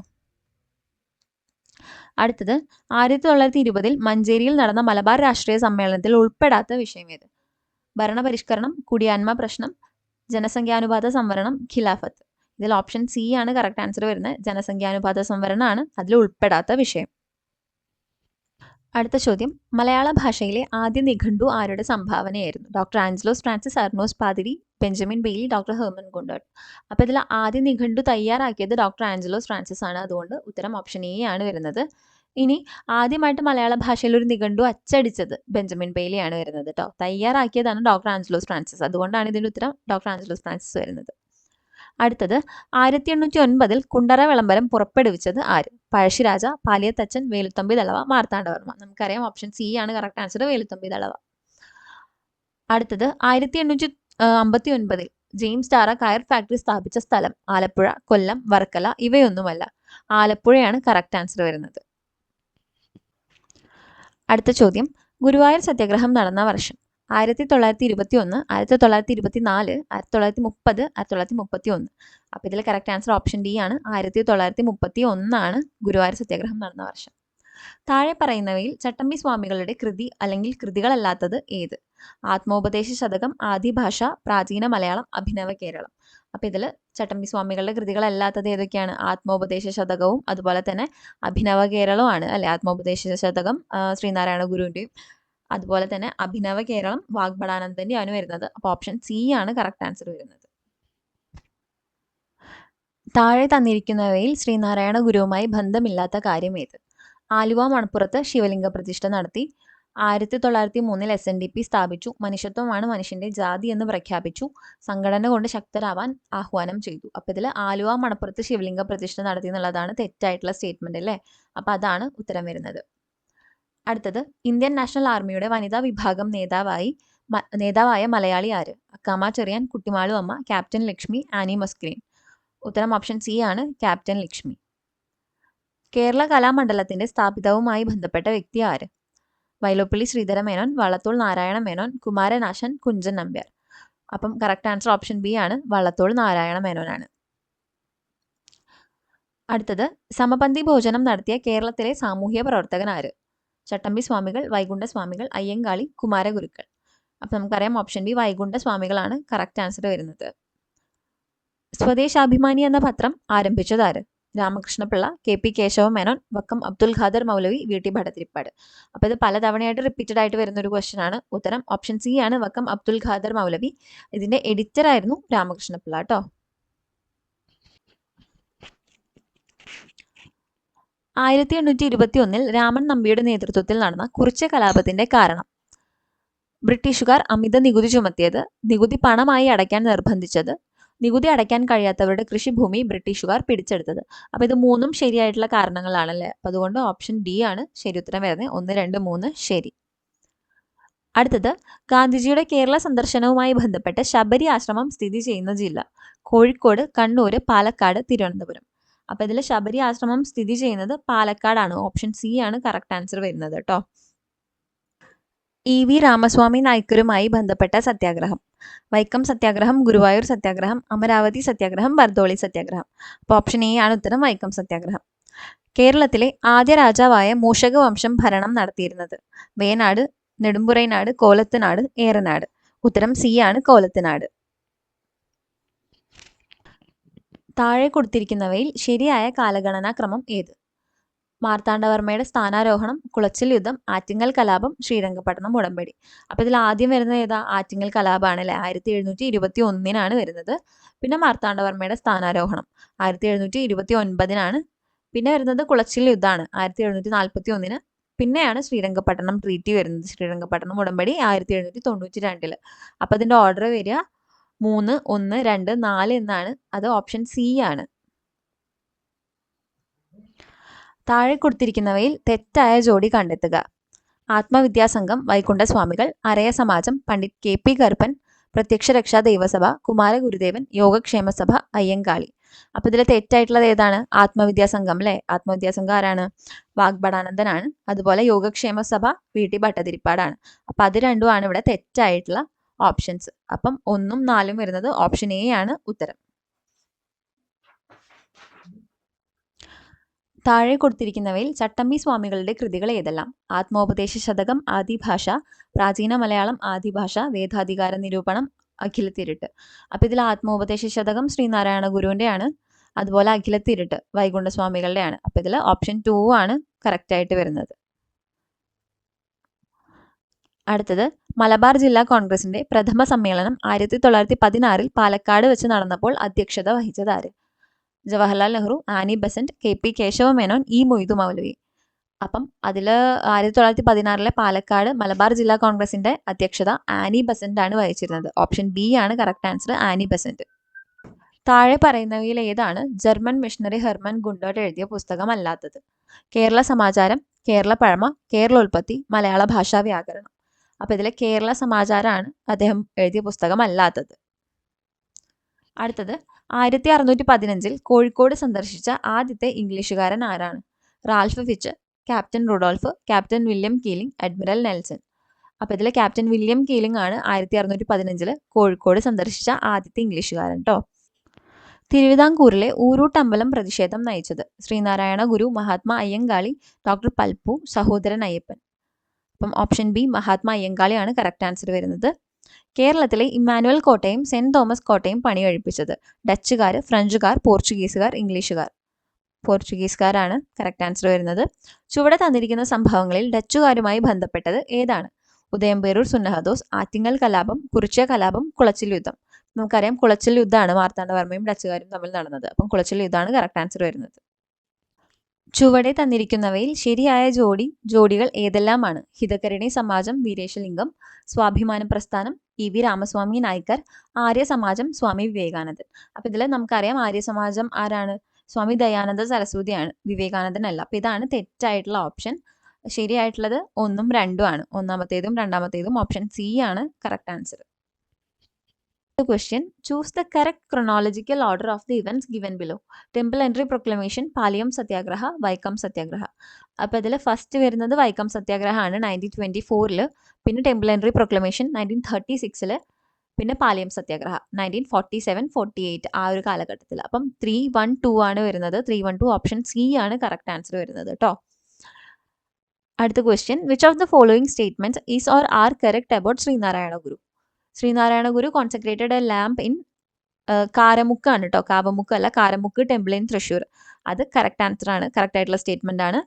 അടുത്തത്, 1920 മഞ്ചേരിയിൽ നടന്ന മലബാർ രാഷ്ട്രീയ സമ്മേളനത്തിൽ ഉൾപ്പെടാത്ത വിഷയം ഏത്? ഭരണപരിഷ്കരണം, കുടിയാന്മ പ്രശ്നം, ജനസംഖ്യാനുപാത സംവരണം, ഖിലാഫത്ത്. ഇതിൽ ഓപ്ഷൻ സി ആണ് കറക്റ്റ് ആൻസർ വരുന്നത്, ജനസംഖ്യാനുപാത സംവരണമാണ് അതിൽ ഉൾപ്പെടാത്ത വിഷയം. അടുത്ത ചോദ്യം, മലയാള ഭാഷയിലെ ആദ്യ നിഘണ്ടു ആരുടെ സംഭാവനയായിരുന്നു? Doctor Angelos Francis, Arnos Pathiri, Benjamin Bailey, doctor Hermann Gundert. അപ്പോൾ ഇതിൽ ആദ്യ നിഘണ്ടു തയ്യാറാക്കിയത് ഡോക്ടർ ആഞ്ചലോസ് ഫ്രാൻസിസ് ആണ്. അതുകൊണ്ട് ഉത്തരം ഓപ്ഷൻ എ ആണ് വരുന്നത്. ഇനി ആദ്യമായിട്ട് മലയാള ഭാഷയിൽ ഒരു നിഘണ്ടു അച്ചടിച്ചത് ബെഞ്ചമിൻ ബെയ്ലി ആണ് വരുന്നത് കേട്ടോ. തയ്യാറാക്കിയതാണ് ഡോക്ടർ ആഞ്ചലോസ് ഫ്രാൻസിസ്. അതുകൊണ്ടാണ് ഇതിൻ്റെ ഉത്തരം ഡോക്ടർ ആഞ്ചലോസ് ഫ്രാൻസിസ് വരുന്നത്. അടുത്തത്, 1809 കുണ്ടറ വിളംബരം പുറപ്പെടുവിച്ചത് ആര്? പഴശ്ശിരാജ, പാലിയത്തച്ഛൻ, വേലുത്തമ്പി ദളവ, മാർത്താണ്ഡവർമ്മ. നമുക്കറിയാം ഓപ്ഷൻ സി ആണ് കറക്റ്റ് ആൻസർ, വേലുത്തമ്പി ദളവ. അടുത്തത്, 1859 ജെയിംസ് ടാറ കയർ ഫാക്ടറി സ്ഥാപിച്ച സ്ഥലം ആലപ്പുഴ, കൊല്ലം, വർക്കല ഇവയൊന്നുമല്ല. ആലപ്പുഴയാണ് കറക്റ്റ് ആൻസർ വരുന്നത്. അടുത്ത ചോദ്യം, ഗുരുവായൂർ സത്യാഗ്രഹം നടന്ന വർഷം 1921, 1924, 1930, 1931. അപ്പോൾ ഇതിൽ കറക്റ്റ് ആൻസർ ഓപ്ഷൻ ഡി ആണ്, 1931 ഗുരുവായൂർ സത്യാഗ്രഹം നടന്ന വർഷം. താഴെ പറയുന്നവയിൽ ചട്ടമ്പി സ്വാമികളുടെ കൃതി അല്ലെങ്കിൽ കൃതികളല്ലാത്തത് ഏത്? ആത്മോപദേശ ശതകം, ആദിഭാഷ, പ്രാചീന മലയാളം, അഭിനവ കേരളം. അപ്പോൾ ഇതിൽ ചട്ടമ്പി സ്വാമികളുടെ കൃതികളല്ലാത്തത് ഏതൊക്കെയാണ്? ആത്മോപദേശ ശതകവും അതുപോലെ തന്നെ അഭിനവ കേരളവുമാണ് അല്ലെ. ആത്മോപദേശ ശതകം ശ്രീനാരായണ ഗുരുവിൻ്റെയും അതുപോലെ തന്നെ അഭിനവ കേരളം വാഗ്ഭടാനന്ദൻ്റെയാണ് വരുന്നത്. അപ്പോൾ ഓപ്ഷൻ സി ആണ് കറക്റ്റ് ആൻസർ വരുന്നത്. താഴെ തന്നിരിക്കുന്നവയിൽ ശ്രീനാരായണ ഗുരുവുമായി ബന്ധമില്ലാത്ത കാര്യം ഏത്? ആലുവ മണപ്പുറത്ത് ശിവലിംഗ പ്രതിഷ്ഠ നടത്തി, 1903 SNDP സ്ഥാപിച്ചു, മനുഷ്യത്വമാണ് മനുഷ്യന്റെ ജാതി എന്ന് പ്രഖ്യാപിച്ചു, സംഘടന കൊണ്ട് ശക്തരാവാൻ ആഹ്വാനം ചെയ്തു. അപ്പോൾ ഇതിൽ ആലുവ മണപ്പുറത്ത് ശിവലിംഗ പ്രതിഷ്ഠ നടത്തി എന്നുള്ളതാണ് തെറ്റായിട്ടുള്ള സ്റ്റേറ്റ്മെന്റ് അല്ലേ. അപ്പോൾ അതാണ് ഉത്തരം വരുന്നത്. അടുത്തത്, ഇന്ത്യൻ നാഷണൽ ആർമിയുടെ വനിതാ വിഭാഗം നേതാവായ മലയാളി ആര്? അക്കാമ ചെറിയാൻ, കുട്ടിമാളു അമ്മ, ക്യാപ്റ്റൻ ലക്ഷ്മി, ആനി മസ്ക്രീൻ. ഉത്തരം ഓപ്ഷൻ സി ആണ്, ക്യാപ്റ്റൻ ലക്ഷ്മി. കേരള കലാമണ്ഡലത്തിന്റെ സ്ഥാപിതവുമായി ബന്ധപ്പെട്ട വ്യക്തി ആര്? വൈലോപ്പിള്ളി ശ്രീധര മേനോൻ, വള്ളത്തോൾ നാരായണ മേനോൻ, കുമാരനാശൻ, കുഞ്ചൻ നമ്പ്യാർ. അപ്പം കറക്റ്റ് ആൻസർ ഓപ്ഷൻ ബി ആണ്, വള്ളത്തോൾ നാരായണ മേനോനാണ്. അടുത്തത്, സമപന്തി ഭോജനം നടത്തിയ കേരളത്തിലെ സാമൂഹ്യ പ്രവർത്തകൻ ആര്? ചട്ടമ്പി സ്വാമികൾ, വൈകുണ്ഠ സ്വാമികൾ, അയ്യങ്കാളി, കുമാരഗുരുക്കൾ. അപ്പം നമുക്കറിയാം ഓപ്ഷൻ ബി വൈകുണ്ഠ സ്വാമികളാണ് കറക്റ്റ് ആൻസർ വരുന്നത്. സ്വദേശാഭിമാനി എന്ന പത്രം ആരംഭിച്ചത് ആര്? Ramakrishna Pillai, K P Kesava Menon, Vakkom Abdul Khader Moulavi, V T Bhattathiripad. അപ്പോൾ ഇത് പലതവണയായിട്ട് റിപ്പീറ്റഡ് ആയിട്ട് വരുന്ന ഒരു ക്വസ്റ്റ്യൻ ആണ്. ഉത്തരം ഓപ്ഷൻ സി ആണ്, വക്കം അബ്ദുൽ ഖാദർ മൗലവി. ഇതിന്റെ എഡിറ്റർ ആയിരുന്നു രാമകൃഷ്ണപിള്ള കേട്ടോ. 1821 രാമൻ നമ്പിയുടെ നേതൃത്വത്തിൽ നടന്ന കുറിച്യ കലാപത്തിന്റെ കാരണം? ബ്രിട്ടീഷുകാർ അമിത നികുതി ചുമത്തിയത്, നികുതി പണമായി അടയ്ക്കാൻ നിർബന്ധിച്ചത്, നികുതി അടയ്ക്കാൻ കഴിയാത്തവരുടെ കൃഷിഭൂമി ബ്രിട്ടീഷുകാർ പിടിച്ചെടുത്തത്. അപ്പോൾ ഇത് മൂന്നും ശരിയായിട്ടുള്ള കാരണങ്ങളാണല്ലേ. അപ്പോൾ അതുകൊണ്ട് ഓപ്ഷൻ ഡി ആണ് ശരി ഉത്തരം വരുന്നത്. 1, 2, 3 ശരി. അടുത്തത് ഗാന്ധിജിയുടെ കേരള സന്ദർശനവുമായി ബന്ധപ്പെട്ട് ശബരി ആശ്രമം സ്ഥിതി ചെയ്യുന്ന ജില്ല: കോഴിക്കോട്, കണ്ണൂർ, പാലക്കാട്, തിരുവനന്തപുരം. അപ്പോൾ ഇതിൽ ശബരി ആശ്രമം സ്ഥിതി ചെയ്യുന്നത് പാലക്കാടാണ്. ഓപ്ഷൻ സി ആണ് കറക്റ്റ് ആൻസർ വരുന്നത് കേട്ടോ. EV രാമസ്വാമി നായ്ക്കരുമായി ബന്ധപ്പെട്ട സത്യാഗ്രഹം: വൈക്കം സത്യാഗ്രഹം, ഗുരുവായൂർ സത്യാഗ്രഹം, അമരാവതി സത്യാഗ്രഹം, ബർദോളി സത്യാഗ്രഹം. അപ്പോൾ ഓപ്ഷൻ എ ആണ് ഉത്തരം, വൈക്കം സത്യാഗ്രഹം. കേരളത്തിലെ ആദ്യ രാജാവായ മൂഷക വംശം ഭരണം നടത്തിയിരുന്നത്: വേനാട്, നെടുമ്പുറൈനാട്, കോലത്തുനാട്, ഏറനാട്. ഉത്തരം സി ആണ്, കോലത്തുനാട്. താഴെ കൊടുത്തിരിക്കുന്നവയിൽ ശരിയായ കാലഗണനാക്രമം ഏത്? മാർത്താണ്ഡവർമ്മയുടെ സ്ഥാനാരോഹണം, കുളച്ചിൽ യുദ്ധം, ആറ്റിങ്ങൽ കലാപം, ശ്രീരംഗപട്ടണം ഉടമ്പടി. അപ്പോൾ ഇതിൽ ആദ്യം വരുന്നത് ഏതാ? ആറ്റിങ്ങൽ കലാപമാണ് അല്ലേ. 1721 വരുന്നത്. പിന്നെ മാർത്താണ്ഡവർമ്മയുടെ സ്ഥാനാരോഹണം 1729. പിന്നെ വരുന്നത് കുളച്ചിൽ യുദ്ധമാണ് 1741. പിന്നെയാണ് ശ്രീരംഗപട്ടണം ട്രീറ്റി വരുന്നത്. ശ്രീരംഗപട്ടണം ഉടമ്പടി 1792. അപ്പോൾ അതിൻ്റെ ഓർഡർ വരിക 3, 1, 2, 4 എന്നാണ്. അത് ഓപ്ഷൻ സി ആണ്. താഴെ കൊടുത്തിരിക്കുന്നവയിൽ തെറ്റായ ജോഡി കണ്ടെത്തുക: ആത്മവിദ്യാസംഘം, വൈകുണ്ഠസ്വാമികൾ, അരയ സമാജം, പണ്ഡിറ്റ് KP കറുപ്പൻ, പ്രത്യക്ഷ രക്ഷാ ദൈവസഭ, കുമാരഗുരുദേവൻ, യോഗക്ഷേമ സഭ, അയ്യങ്കാളി. അപ്പോൾ ഇതിൽ തെറ്റായിട്ടുള്ളത് ഏതാണ്? ആത്മവിദ്യാസംഘം അല്ലേ. ആത്മവിദ്യാസംഘം ആരാണ്? വാഗ്ഭടാനന്ദനാണ്. അതുപോലെ യോഗക്ഷേമ സഭ VT ഭട്ടതിരിപ്പാടാണ്. അപ്പോൾ അത് രണ്ടുമാണ് ഇവിടെ തെറ്റായിട്ടുള്ള ഓപ്ഷൻസ്. അപ്പം 1ഉം 4ഉം വരുന്നത് ഓപ്ഷൻ എ ആണ് ഉത്തരം. താഴെ കൊടുത്തിരിക്കുന്നവയിൽ ചട്ടമ്പി സ്വാമികളുടെ കൃതികൾ ഏതെല്ലാം? ആത്മോപദേശ ശതകം, ആദിഭാഷ, പ്രാചീന മലയാളം, ആദിഭാഷ, വേദാധികാര നിരൂപണം, അഖിലത്തിരുട്ട്. അപ്പോൾ ഇതിൽ ആത്മോപദേശ ശതകം ശ്രീനാരായണ ഗുരുവിൻ്റെയാണ്. അതുപോലെ അഖിലത്തിരുട്ട് വൈകുണ്ഠസ്വാമികളുടെയാണ്. അപ്പോൾ ഇതിൽ ഓപ്ഷൻ 2 ആണ് കറക്റ്റായിട്ട് വരുന്നത്. അടുത്തത് മലബാർ ജില്ലാ കോൺഗ്രസിന്റെ പ്രഥമ സമ്മേളനം 1916 പാലക്കാട് വെച്ച് നടന്നപ്പോൾ അധ്യക്ഷത വഹിച്ചത് ആര്? Jawaharlal Nehru, Annie Besant, KP Kesava Menon, Moidu Moulavi. അപ്പം അതിൽ 1916 പാലക്കാട് മലബാർ ജില്ലാ കോൺഗ്രസിന്റെ അധ്യക്ഷത ആനി ബസന്റ് ആണ് വഹിച്ചിരുന്നത്. ഓപ്ഷൻ ബി ആണ് കറക്റ്റ് ആൻസർ, ആനി ബസന്റ്. താഴെ പറയുന്നവയിൽ ഏതാണ് ജർമ്മൻ മിഷണറി ഹെർമൻ ഗുണ്ടോട്ട് എഴുതിയ പുസ്തകം അല്ലാത്തത്? കേരള സമാചാരം, കേരള പഴമ, കേരളോൽപ്പത്തി, മലയാള ഭാഷാ വ്യാകരണം. അപ്പോൾ ഇതിൽ കേരള സമാചാരമാണ് അദ്ദേഹം എഴുതിയ പുസ്തകം അല്ലാത്തത്. അടുത്തത് 1615 കോഴിക്കോട് സന്ദർശിച്ച ആദ്യത്തെ ഇംഗ്ലീഷുകാരൻ ആരാണ്? Ralph Fitch, Captain Rudolf, Captain William Keeling, Admiral Nelson. അപ്പോൾ ഇതിൽ ക്യാപ്റ്റൻ വില്യം കീലിംഗ് ആണ് 1615 കോഴിക്കോട് സന്ദർശിച്ച ആദ്യത്തെ ഇംഗ്ലീഷുകാരൻ കേട്ടോ. തിരുവിതാംകൂറിലെ ഊരൂട്ടമ്പലം പ്രതിഷേധം നയിച്ചത്: ശ്രീനാരായണ ഗുരു, മഹാത്മാ അയ്യങ്കാളി, ഡോക്ടർ പൽപ്പു, സഹോദരൻ അയ്യപ്പൻ. അപ്പം ഓപ്ഷൻ ബി മഹാത്മാ അയ്യങ്കാളിയാണ് കറക്റ്റ് ആൻസർ വരുന്നത്. കേരളത്തിലെ ഇമ്മാനുവൽ കോട്ടയും സെന്റ് തോമസ് കോട്ടയും പണികഴിപ്പിച്ചത്: ഡച്ചുകാർ, ഫ്രഞ്ചുകാർ, പോർച്ചുഗീസുകാർ, ഇംഗ്ലീഷുകാർ. പോർച്ചുഗീസുകാരാണ് കറക്റ്റ് ആൻസർ വരുന്നത്. ചുവടെ തന്നിരിക്കുന്ന സംഭവങ്ങളിൽ ഡച്ചുകാരുമായി ബന്ധപ്പെട്ടത് ഏതാണ്? ഉദയംപേരൂർ സുന്നഹദോസ്, ആറ്റിങ്ങൽ കലാപം, കുറിച്യ കലാപം, കുളച്ചിൽ യുദ്ധം. നമുക്കറിയാം കുളച്ചിൽ യുദ്ധമാണ് മാർത്താണ്ഡവർമ്മയും ഡച്ചുകാരും തമ്മിൽ നടന്നത്. അപ്പം കുളച്ചിൽ യുദ്ധമാണ് കറക്റ്റ് ആൻസർ വരുന്നത്. ചുവടെ തന്നിരിക്കുന്നവയിൽ ശരിയായ ജോഡികൾ ഏതെല്ലാമാണ്? ഹിതകരണി സമാജം, വീരേശലിംഗം, സ്വാഭിമാന പ്രസ്ഥാനം, EV രാമസ്വാമി നായ്ക്കർ, ആര്യ സമാജം, സ്വാമി വിവേകാനന്ദൻ. അപ്പം ഇതിൽ നമുക്കറിയാം ആര്യ സമാജം ആരാണ്? സ്വാമി ദയാനന്ദ സരസ്വതിയാണ്, വിവേകാനന്ദൻ അല്ല. അപ്പം ഇതാണ് തെറ്റായിട്ടുള്ള ഓപ്ഷൻ. ശരിയായിട്ടുള്ളത് 1ഉം 2ഉം ആണ്. ഒന്നാമത്തേതും രണ്ടാമത്തേതും ഓപ്ഷൻ സി ആണ് correct answer. Question: choose the correct chronological order of the events given below. Temple Entry Proclamation, Paliyam Satyagraha, Vaikom Satyagraha. അപ്പോൾ ഇതിൽ ഫസ്റ്റ് വരുന്നത് വൈക്കം സത്യാഗ്രഹ ആണ് 1924. പിന്നെ ടെമ്പിൾ എൻട്രി പ്രൊക്ലമേഷൻ 1936. പിന്നെ പാലിയം സത്യാഗ്രഹ 1947-48 ആ ഒരു കാലഘട്ടത്തിൽ. അപ്പം 312 ആണ് വരുന്നത്. 312 ഓപ്ഷൻ സി ആണ് കറക്റ്റ് ആൻസർ വരുന്നത് കേട്ടോ. അടുത്ത question: which of the following statements is or are correct about Sreenarayana Guru? Sreenarayana Guru concentrated a lamp in Karamukku ആണ് കേട്ടോ, കാവമുക്ക് അല്ല, കാരമുക്ക് ടെമ്പിൾ ഇൻ തൃശ്ശൂർ. അത് കറക്റ്റ് ആൻസർ ആണ്, കറക്റ്റ് ആയിട്ടുള്ള സ്റ്റേറ്റ്മെന്റ് ആണ്.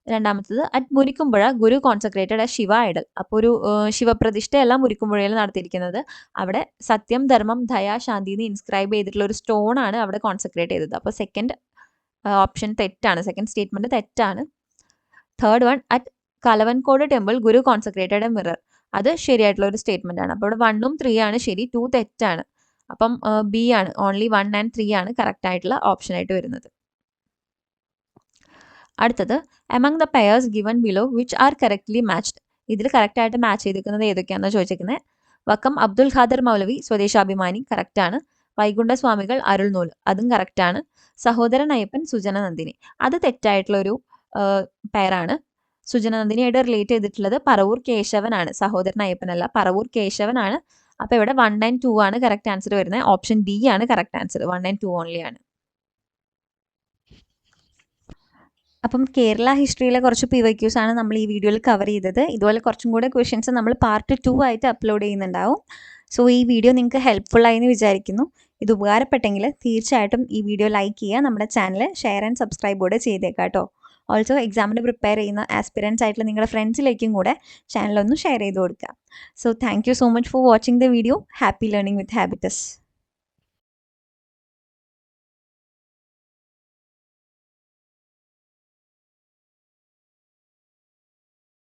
രണ്ടാമത്തത് at Murikkumpuzha Guru concentrated a Shiva idol. അപ്പോൾ ഒരു ശിവപ്രതിഷ്ഠയല്ല മുരിക്കുമ്പുഴയിൽ നടത്തിയിരിക്കുന്നത്. അവിടെ സത്യം, ധർമ്മം, ദയ, ശാന്തി എന്ന് ഇൻസ്ക്രൈബ് ചെയ്തിട്ടുള്ള ഒരു സ്റ്റോൺ ആണ് അവിടെ കോൺസെൻട്രേറ്റ് ചെയ്തത്. അപ്പോൾ സെക്കൻഡ് ഓപ്ഷൻ തെറ്റാണ്, സെക്കൻഡ് സ്റ്റേറ്റ്മെന്റ് തെറ്റാണ്. Third one at Kalavancode temple Guru concentrated a mirror. അത് ശരിയായിട്ടുള്ള ഒരു സ്റ്റേറ്റ്മെന്റ് ആണ്. അപ്പോൾ ഇവിടെ 1ഉം 3 ആണ് ശരി, 2 തെറ്റാണ്. അപ്പം ബി ആണ്, ഓൺലി 1 and 3 ആണ് കറക്റ്റ് ആയിട്ടുള്ള ഓപ്ഷനായിട്ട് വരുന്നത്. അടുത്തത് among the pairs given below which are correctly matched. ഇതിൽ കറക്റ്റായിട്ട് മാച്ച് ചെയ്തിരിക്കുന്നത് ഏതൊക്കെയാണെന്ന് ചോദിച്ചിരിക്കുന്നത്. വക്കം അബ്ദുൽ ഖാദർ മൗലവി സ്വദേശാഭിമാനി കറക്റ്റാണ്. വൈകുണ്ഠസ്വാമികൾ അരുൾനൂൽ അതും കറക്റ്റാണ്. സഹോദരൻ അയ്യപ്പൻ സുജന നന്ദിനി അത് തെറ്റായിട്ടുള്ളൊരു പെയറാണ്. സുജന നന്ദിനിയായിട്ട് റിലേറ്റ് ചെയ്തിട്ടുള്ളത് പറവൂർ കേശവനാണ്, സഹോദരൻ അയ്യപ്പനല്ല, പറവൂർ കേശവനാണ്. അപ്പോൾ ഇവിടെ 1 and 2 ആണ് കറക്റ്റ് ആൻസർ വരുന്നത്. ഓപ്ഷൻ ഡി ആണ് കറക്റ്റ് ആൻസർ. 1 and 2 ഓൺലി ആണ്. അപ്പം കേരള ഹിസ്റ്ററിയിലെ കുറച്ച് PYQs ആണ് നമ്മൾ ഈ വീഡിയോയിൽ കവർ ചെയ്തത്. ഇതുപോലെ കുറച്ചും കൂടെ ക്വസ്റ്റ്യൻസ് നമ്മൾ പാർട്ട് 2 ആയിട്ട് അപ്ലോഡ് ചെയ്യുന്നുണ്ടാവും. സോ ഈ വീഡിയോ നിങ്ങൾക്ക് ഹെൽപ്ഫുൾ ആയി എന്ന് വിചാരിക്കുന്നു. ഇത് ഉപകാരപ്പെട്ടെങ്കിൽ തീർച്ചയായിട്ടും ഈ വീഡിയോ ലൈക്ക് ചെയ്യുക, നമ്മുടെ ചാനൽ ഷെയർ ആൻഡ് സബ്സ്ക്രൈബ് കൂടെ ചെയ്തേക്കാം കേട്ടോ. ഓൾസോ എക്സാമിന് പ്രിപ്പയർ ചെയ്യുന്ന ആസ്പിരൻസ് ആയിട്ടുള്ള നിങ്ങളുടെ ഫ്രണ്ട്സിലേക്കും കൂടെ ചാനലൊന്ന് ഷെയർ ചെയ്ത് കൊടുക്കുക. So thank you so much for watching the video. Happy learning with habits.